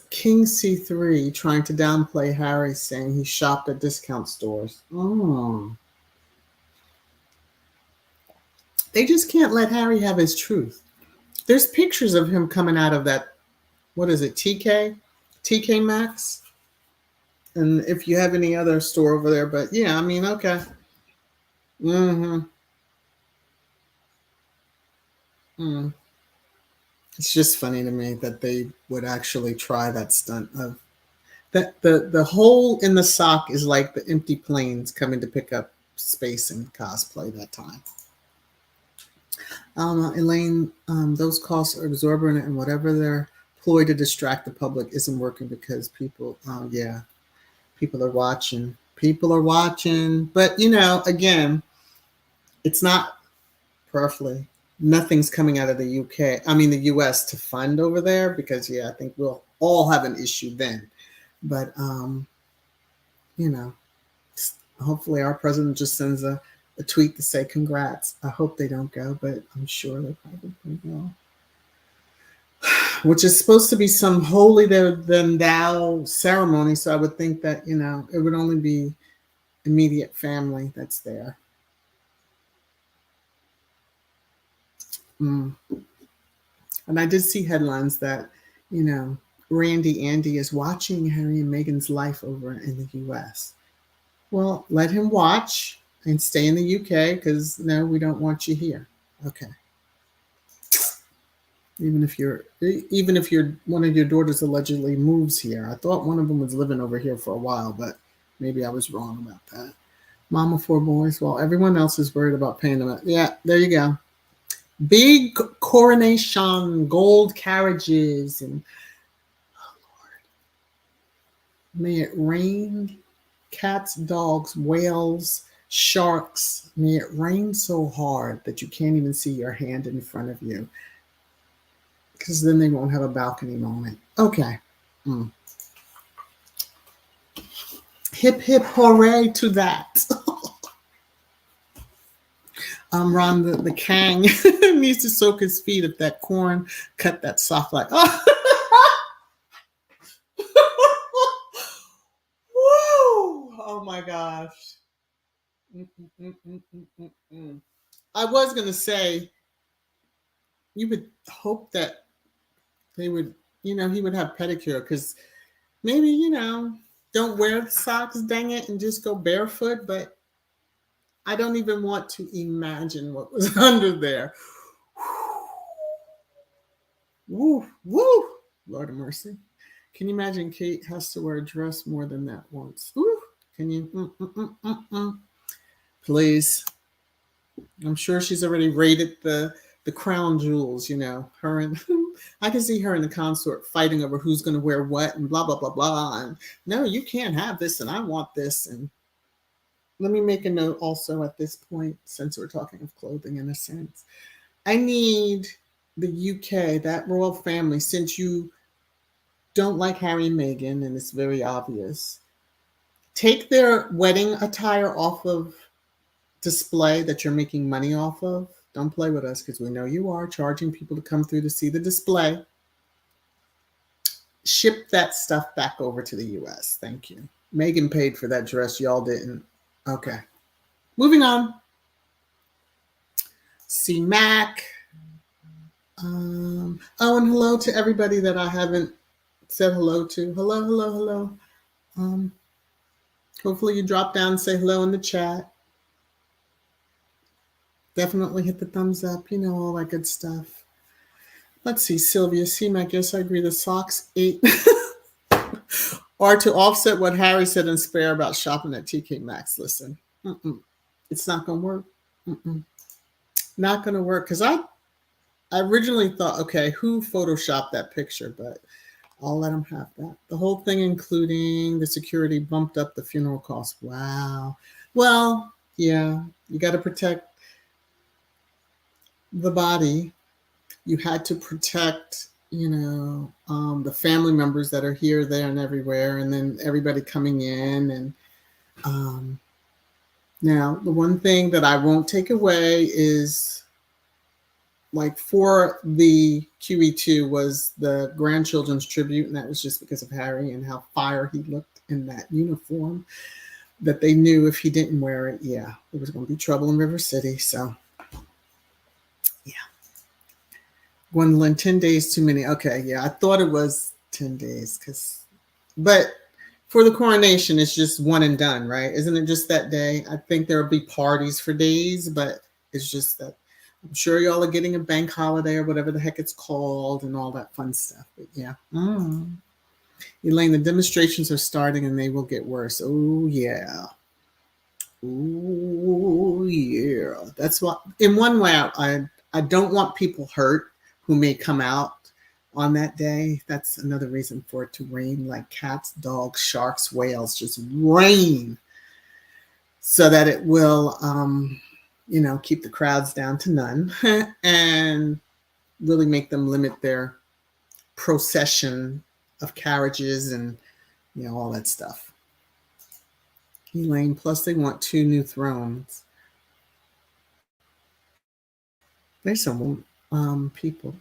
King C3 trying to downplay Harry, saying he shopped at discount stores. They just can't let Harry have his truth. There's pictures of him coming out of that, what is it, TK Maxx? And if you have any other store over there, but yeah, I mean, okay. It's just funny to me that they would actually try that stunt of that the hole in the sock is like the empty planes coming to pick up space and cosplay that time. Elaine, those costs are exorbitant, and whatever their ploy to distract the public isn't working because people, people are watching. People are watching. But, again, it's not perfectly. Nothing's coming out of the the US to fund over there, because, I think we'll all have an issue then. But, hopefully our president just sends a tweet to say congrats. I hope they don't go, but I'm sure they probably will. Which is supposed to be some holier than thou ceremony, so I would think that, it would only be immediate family that's there. And I did see headlines that, Randy Andy is watching Harry and Meghan's life over in the US. Well, let him watch and stay in the UK, because no, we don't want you here. Okay. Even if one of your daughters allegedly moves here. I thought one of them was living over here for a while, but maybe I was wrong about that. Mama 4 boys, while everyone else is worried about paying them. Yeah, there you go. Big coronation, gold carriages, and oh Lord, may it rain cats, dogs, whales, sharks. May it rain so hard that you can't even see your hand in front of you, because then they won't have a balcony moment. Okay. Hip, hip, hooray to that. Ron, the Kang needs to soak his feet if that corn cut that soft like. Oh. Woo! Oh my gosh. I was going to say, you would hope that they would, he would have pedicure, because maybe, don't wear the socks, dang it, and just go barefoot. But I don't even want to imagine what was under there. Woo, woo, Lord of mercy. Can you imagine Kate has to wear a dress more than that once? Ooh, can you? Please. I'm sure she's already rated the crown jewels, her and I can see her and the consort fighting over who's going to wear what and blah, blah, blah, blah. And no, you can't have this and I want this. And let me make a note also at this point, since we're talking of clothing in a sense. I need the UK, that royal family, since you don't like Harry and Meghan, and it's very obvious, take their wedding attire off of display that you're making money off of. Don't play with us, because we know you are charging people to come through to see the display. Ship that stuff back over to the US. Thank you. Meghan paid for that dress. Y'all didn't. Okay. Moving on. C Mac. Oh, and hello to everybody that I haven't said hello to. Hello, hello, hello. Hopefully you drop down and say hello in the chat. Definitely hit the thumbs up, you know, all that good stuff. Let's see, Sylvia, C-Mac, yes, I agree. The socks 8 are to offset what Harry said in Spare about shopping at TK Maxx. Listen, it's not going to work. Not going to work. Because I originally thought, okay, who photoshopped that picture? But I'll let them have that. The whole thing, including the security, bumped up the funeral costs. Wow. Well, yeah, you got to protect the body. You had to protect, you know, the family members that are here, there, and everywhere, and then everybody coming in. And now, the one thing that I won't take away is, like, for the QE2 was the grandchildren's tribute, and that was just because of Harry and how fire he looked in that uniform, that they knew if he didn't wear it, yeah, there was going to be trouble in River City. So, yeah. Gwendolyn, 10 days too many. Okay, yeah, I thought it was 10 days, but for the coronation, it's just one and done, right? Isn't it just that day? I think there'll be parties for days, but it's just that I'm sure y'all are getting a bank holiday or whatever the heck it's called and all that fun stuff. But yeah. Elaine, the demonstrations are starting and they will get worse. Oh, yeah. Oh, yeah. That's what, in one way, I don't want people hurt who may come out on that day. That's another reason for it to rain like cats, dogs, sharks, whales, just rain, so that it will, you know, keep the crowds down to none and really make them limit their procession of carriages and, you know, all that stuff. Elaine, plus they want 2 new thrones. There's some people.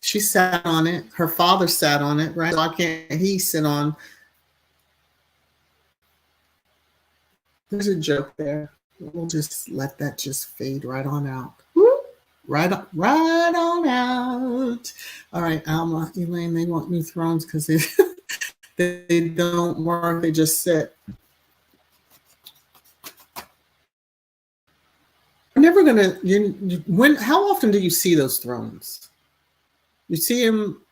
She sat on it. Her father sat on it, right? Why can't he sit on? There's a joke there. We'll just let that just fade right on out. Right on out. All right, Alma, Elaine, they want new thrones because they don't work. They just sit. We're never gonna. How often do you see those thrones? You see them.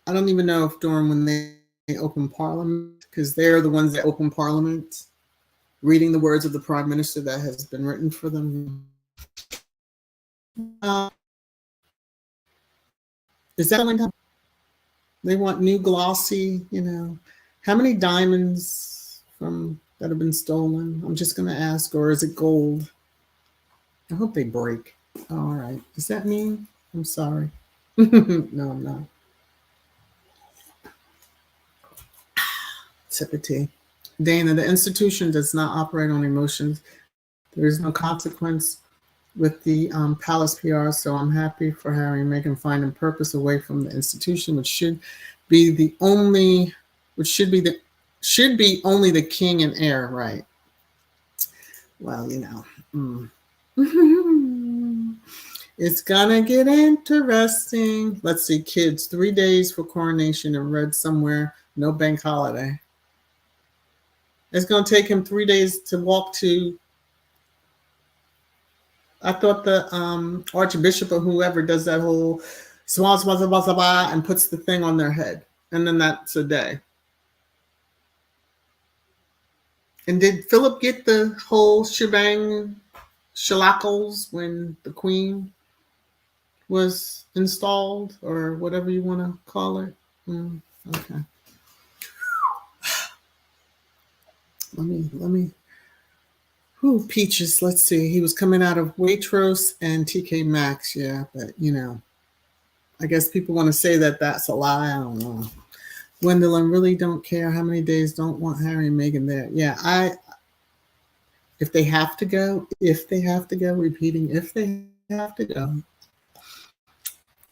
I don't even know if during when they open Parliament, because they're the ones that open Parliament, reading the words of the Prime Minister that has been written for them. Is that only time? They want new glossy, you know. How many diamonds from that have been stolen? I'm just going to ask, or is it gold? I hope they break. All right. Does that mean? I'm sorry. No, I'm not. Sip of tea. Dana, the institution does not operate on emotions. There is no consequence with the palace PR, so I'm happy for Harry and Meghan finding purpose away from the institution, which should be only the king and heir, right? Well, you know. It's gonna get interesting. Let's see, kids, 3 days for coronation and read somewhere, no bank holiday. It's gonna take him 3 days to walk to. I thought the archbishop or whoever does that whole and puts the thing on their head, and then that's a day. And did Philip get the whole shebang, shellacos, when the Queen was installed, or whatever you want to call it? Okay. Let me. Who Peaches? Let's see. He was coming out of Waitrose and TK Maxx, yeah, but you know, I guess people want to say that that's a lie. I don't know. Gwendolyn, really don't care how many days. Don't want Harry and Meghan there. Yeah, if they have to go, repeating, if they have to go,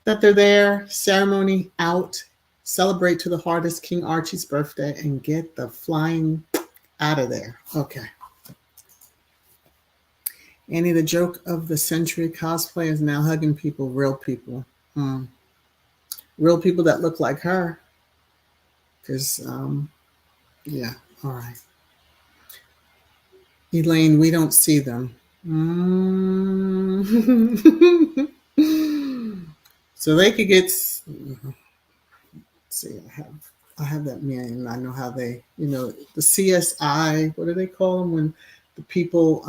that they're there, ceremony out, celebrate to the hardest King Archie's birthday, and get the flying out of there. Okay. Annie, the joke of the century, cosplay is now hugging people, real people. Mm. Real people that look like her. Because, yeah, all right. Elaine, we don't see them. Mm. So they could get. See, I have that meaning. I know how they, the CSI. What do they call them when the people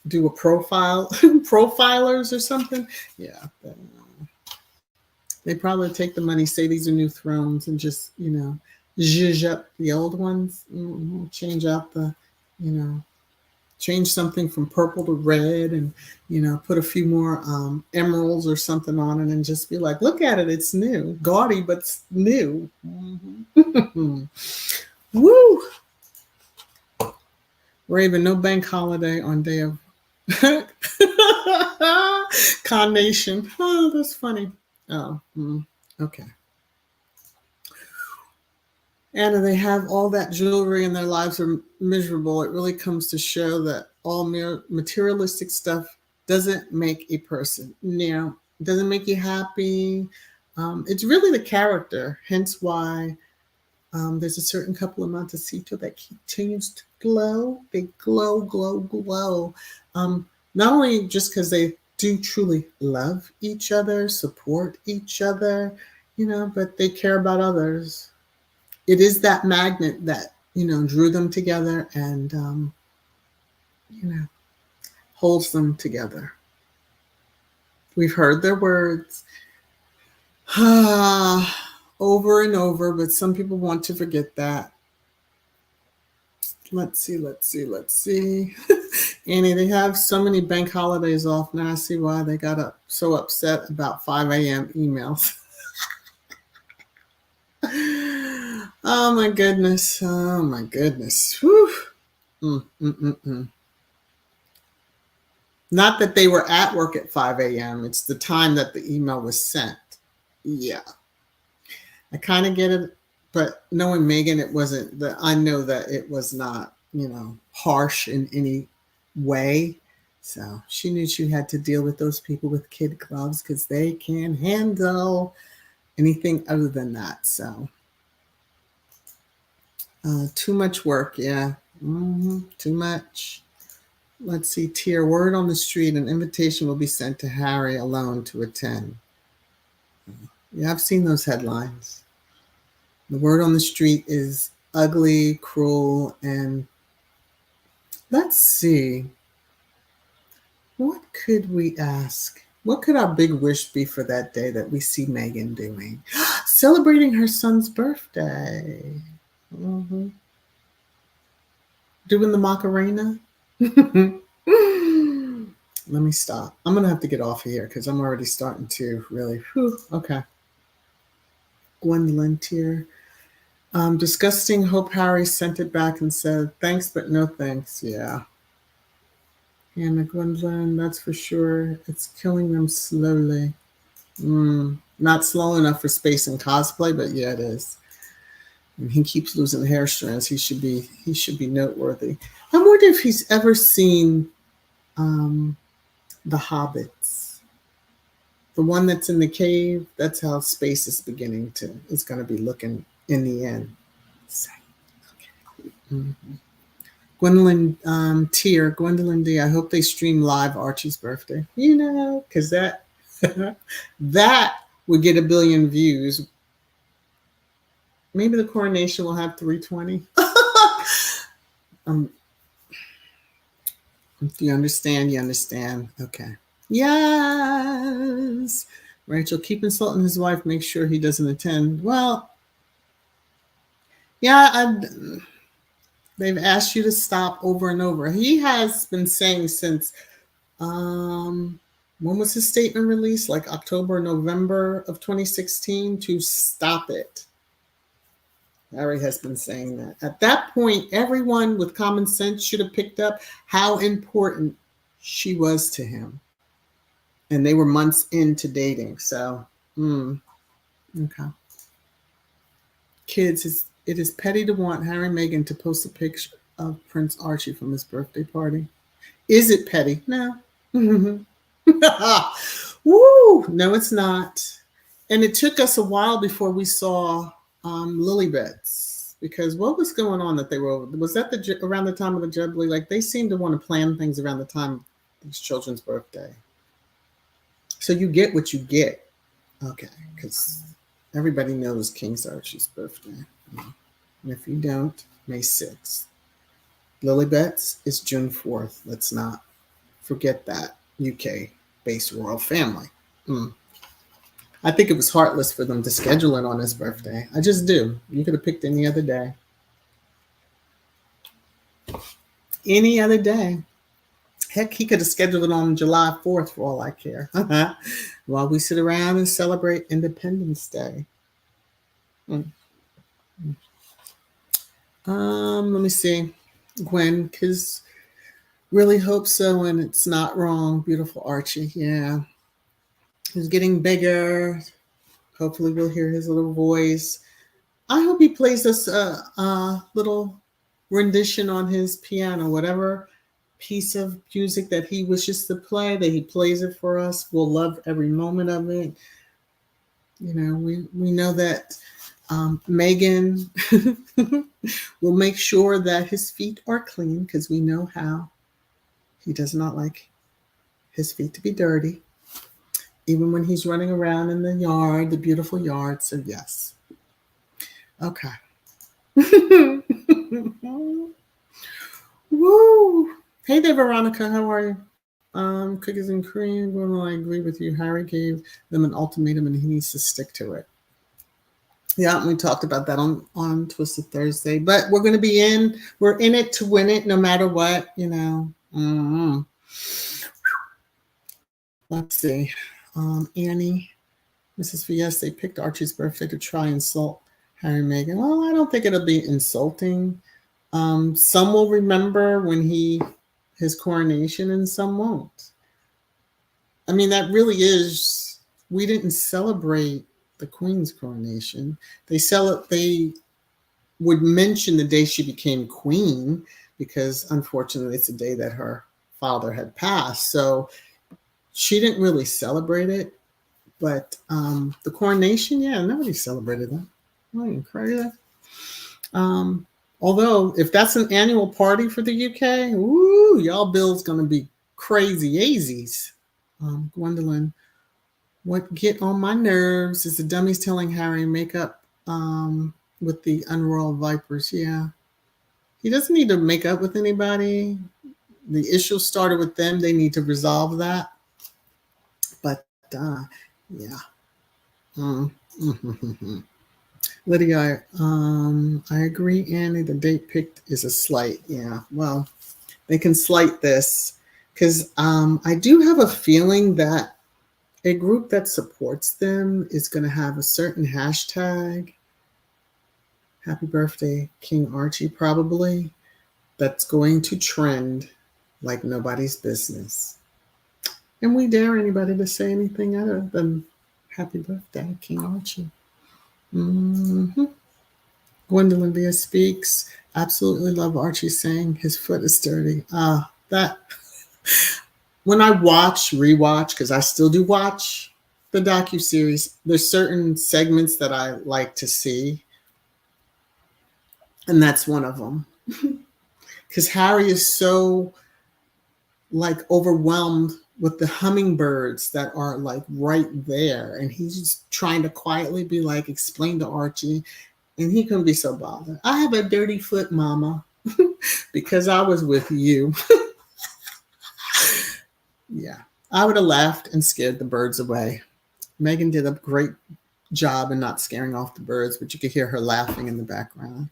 do a profile, profilers or something? Yeah, they probably take the money, say these are new thrones, and just zhuzh up the old ones. Change out the, you know, change something from purple to red, and put a few more emeralds or something on it, and just be like, look at it, it's new, gaudy but new. Mm-hmm. Woo. Raven, no bank holiday on day of Carnation. Oh, that's funny. Oh, okay. And they have all that jewelry and their lives are miserable. It really comes to show that all materialistic stuff doesn't make a person. It doesn't make you happy. It's really the character. Hence why there's a certain couple of Montecito that continues to glow. They glow, glow, glow. Not only just because they do truly love each other, support each other, but they care about others. It is that magnet that drew them together and you know holds them together. We've heard their words over and over, but some people want to forget that. Let's see. Annie, they have so many bank holidays off now. I see why they got so upset about 5 a.m. emails. Oh my goodness. Oh my goodness. Whew. Not that they were at work at 5 a.m. It's the time that the email was sent. Yeah. I kind of get it, but knowing Megan, it wasn't that. I know that it was not, harsh in any way. So she knew she had to deal with those people with kid gloves because they can't handle anything other than that. So too much work. Yeah. Too much. Let's see. Tier, word on the street, an invitation will be sent to Harry alone to attend. Yeah, I've seen those headlines. The word on the street is ugly, cruel, and let's see. What could we ask? What could our big wish be for that day that we see Megan doing? Celebrating her son's birthday. Mm-hmm. Doing the Macarena. Let me stop. I'm going to have to get off of here because I'm already starting to really. Okay. Gwendolyn Tier. Disgusting. Hope Harry sent it back and said, thanks, but no thanks. Yeah. Hannah Gwendolyn, that's for sure. It's killing them slowly. Not slow enough for space and cosplay, but yeah, it is. And he keeps losing hair strands. He should be noteworthy. I wonder if he's ever seen The Hobbits. The one that's in the cave, that's how space is going to be looking in the end. So, okay. Gwendolyn Tier, Gwendolyn D. I hope they stream live Archie's birthday. Because that that would get 1 billion views. Maybe the coronation will have 320. If you understand, you understand. Okay. Yes. Rachel, keep insulting his wife. Make sure he doesn't attend. Well, yeah, they've asked you to stop over and over. He has been saying since, when was his statement released? Like October, November of 2016 to stop it. Harry has been saying that. At that point, everyone with common sense should have picked up how important she was to him. And they were months into dating. So, okay. Kids, it is petty to want Harry and Meghan to post a picture of Prince Archie from his birthday party. Is it petty? No. Woo! No, it's not. And it took us a while before we saw Lilybets, because what was going on that they were, was that around the time of the Jubilee? Like they seem to want to plan things around the time of these children's birthday. So you get what you get. Okay, because everybody knows King Archie's birthday. And if you don't, May 6th. Lilybets is June 4th. Let's not forget that. UK-based royal family. I think it was heartless for them to schedule it on his birthday. I just do. You could have picked any other day. Any other day. Heck, he could have scheduled it on July 4th for all I care. While we sit around and celebrate Independence Day. Let me see. Gwen, because really hope so, and it's not wrong. Beautiful Archie. Yeah. He's getting bigger. Hopefully we'll hear his little voice. I hope he plays us a little rendition on his piano, whatever piece of music that he wishes to play, that he plays it for us. We'll love every moment of it. You know, we know that Meghan will make sure that his feet are clean, because we know how he does not like his feet to be dirty, even when he's running around in the yard, the beautiful yard. So yes. Okay. Woo. Hey there, Veronica. How are you? Cookies and cream. Well, I agree with you. Harry gave them an ultimatum and he needs to stick to it. Yeah, we talked about that on Twisted Thursday. But we're going to we're in it to win it no matter what, you know. Let's see. Annie, Mrs. VS, they picked Archie's birthday to try and insult Harry and Meghan. Well, I don't think it'll be insulting. Some will remember when his coronation and some won't. I mean, that really is, we didn't celebrate the Queen's coronation. They would mention the day she became queen, because unfortunately it's the day that her father had passed. So she didn't really celebrate it. But the coronation, yeah, nobody celebrated that. I ain't crazy. Although, if that's an annual party for the UK, woo, y'all bill's going to be crazy Azies. Gwendolyn, what get on my nerves is the dummies telling Harry make up with the unroyal vipers. Yeah. He doesn't need to make up with anybody. The issue started with them. They need to resolve that. But, yeah. Lydia, I agree, Annie. The date picked is a slight. Yeah, well, they can slight this, because I do have a feeling that a group that supports them is going to have a certain hashtag, happy birthday, King Archie, probably, that's going to trend like nobody's business. And we dare anybody to say anything other than happy birthday, King Archie. Gwendolyn VS speaks. Absolutely love Archie saying his foot is dirty. That when I rewatch, because I still do watch the docuseries, there's certain segments that I like to see, and that's one of them. Because Harry is so like overwhelmed with the hummingbirds that are like right there, and he's just trying to quietly be like, explain to Archie, and he couldn't be so bothered. I have a dirty foot, mama, because I was with you. Yeah, I would have laughed and scared the birds away. Meghan did a great job in not scaring off the birds, but you could hear her laughing in the background.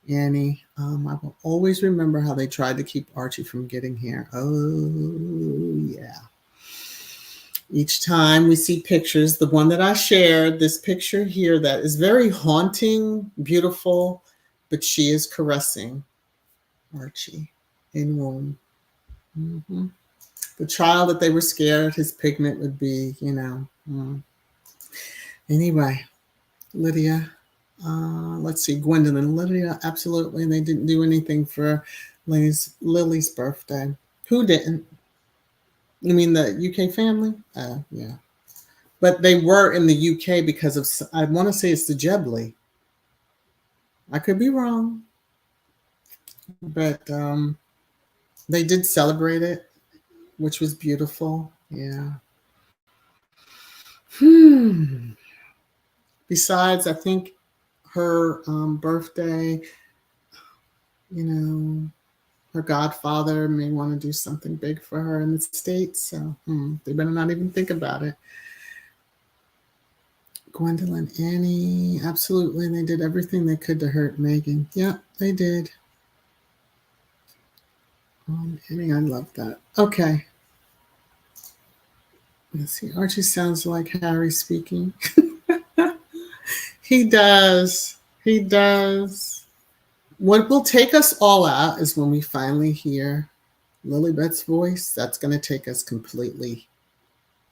Annie, I will always remember how they tried to keep Archie from getting here. Oh, yeah. Each time we see pictures, the one that I shared, this picture here that is very haunting, beautiful, but she is caressing Archie in womb. The child that they were scared his pigment would be, you know. Anyway, Lydia, let's see, Gwendolyn, Lydia, absolutely. And they didn't do anything for Lily's birthday. Who didn't? You mean the UK family? Yeah. But they were in the UK because of, I want to say it's the Jebley. I could be wrong. But they did celebrate it, which was beautiful. Yeah. Besides, I think her birthday, you know, her godfather may want to do something big for her in the States. So they better not even think about it. Gwendolyn, Annie, absolutely. They did everything they could to hurt Meghan. Yeah, they did. Annie, I love that. Okay. Let's see. Archie sounds like Harry speaking. He does. He does. What will take us all out is when we finally hear Lilibet's voice. That's going to take us completely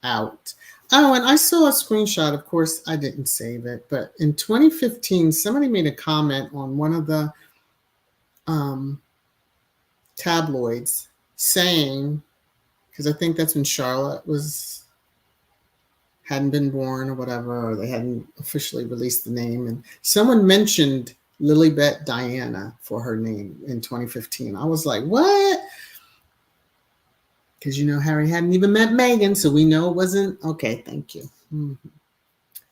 out. Oh, and I saw a screenshot. Of course, I didn't save it. But in 2015, somebody made a comment on one of the tabloids saying, because I think that's when Charlotte hadn't been born or whatever, or they hadn't officially released the name. And someone mentioned Lilibet Diana for her name in 2015. I was like, what? Because, Harry hadn't even met Meghan, so we know it wasn't. Okay, thank you.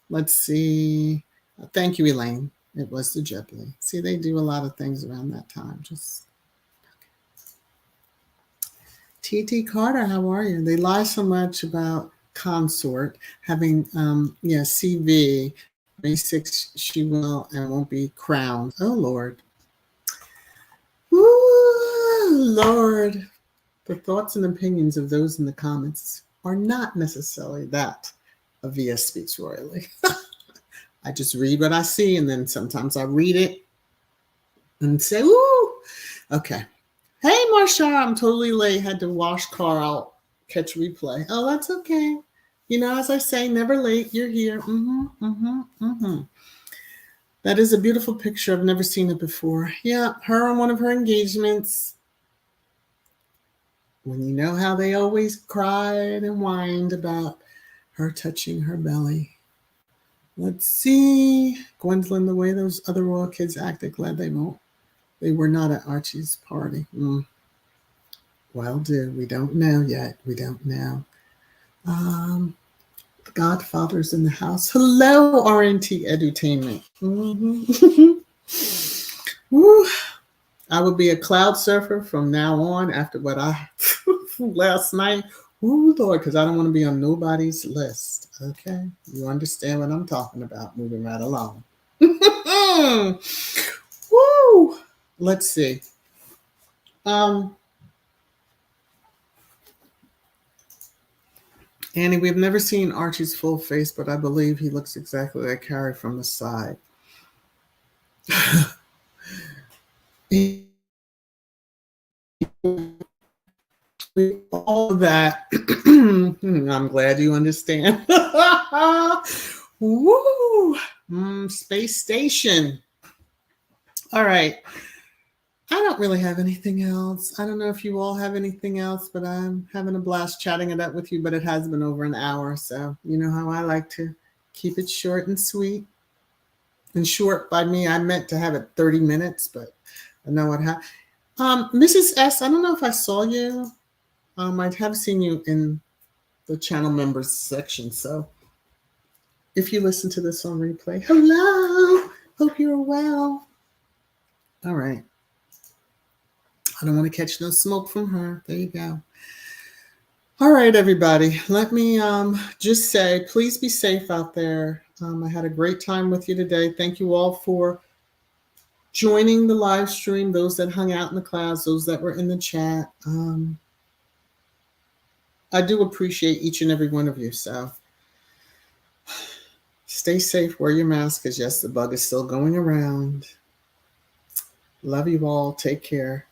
Let's see. Thank you, Elaine. It was the Jebley. See, they do a lot of things around that time. Just TT Carter, how are you? They lie so much about consort having CV May 6th she will and won't be crowned. Oh Lord. Ooh, Lord. The thoughts and opinions of those in the comments are not necessarily that of VS Speaks Royally. I just read what I see, and then sometimes I read it and say, ooh, okay. Hey, Marsha, I'm totally late. Had to wash car out, catch replay. Oh, that's okay. As I say, never late. You're here. That is a beautiful picture. I've never seen it before. Yeah, her on one of her engagements. When you know how they always cried and whined about her touching her belly. Let's see. Gwendolyn, the way those other royal kids acted, glad they were not at Archie's party. Well, we don't know yet. We don't know. The Godfather's in the house. Hello, RNT Edutainment. I will be a cloud surfer from now on after what I last night. Ooh, Lord, because I don't want to be on nobody's list. Okay? You understand what I'm talking about. Moving right along. Woo! Let's see. Annie, we've never seen Archie's full face, but I believe he looks exactly like Harry from the side. All that. I'm glad you understand. Woo! Space station. All right. I don't really have anything else. I don't know if you all have anything else, but I'm having a blast chatting it up with you, but it has been over an hour. So you know how I like to keep it short and sweet. And short by me, I meant to have it 30 minutes, but I know what happened. Mrs. S, I don't know if I saw you. I have seen you in the channel members section. So if you listen to this on replay, hello. Hope you're well. All right. I don't want to catch no smoke from her. There you go. All right, everybody. Let me just say, please be safe out there. I had a great time with you today. Thank you all for joining the live stream, those that hung out in the class, those that were in the chat. I do appreciate each and every one of you. So stay safe, wear your mask, because yes, the bug is still going around. Love you all. Take care.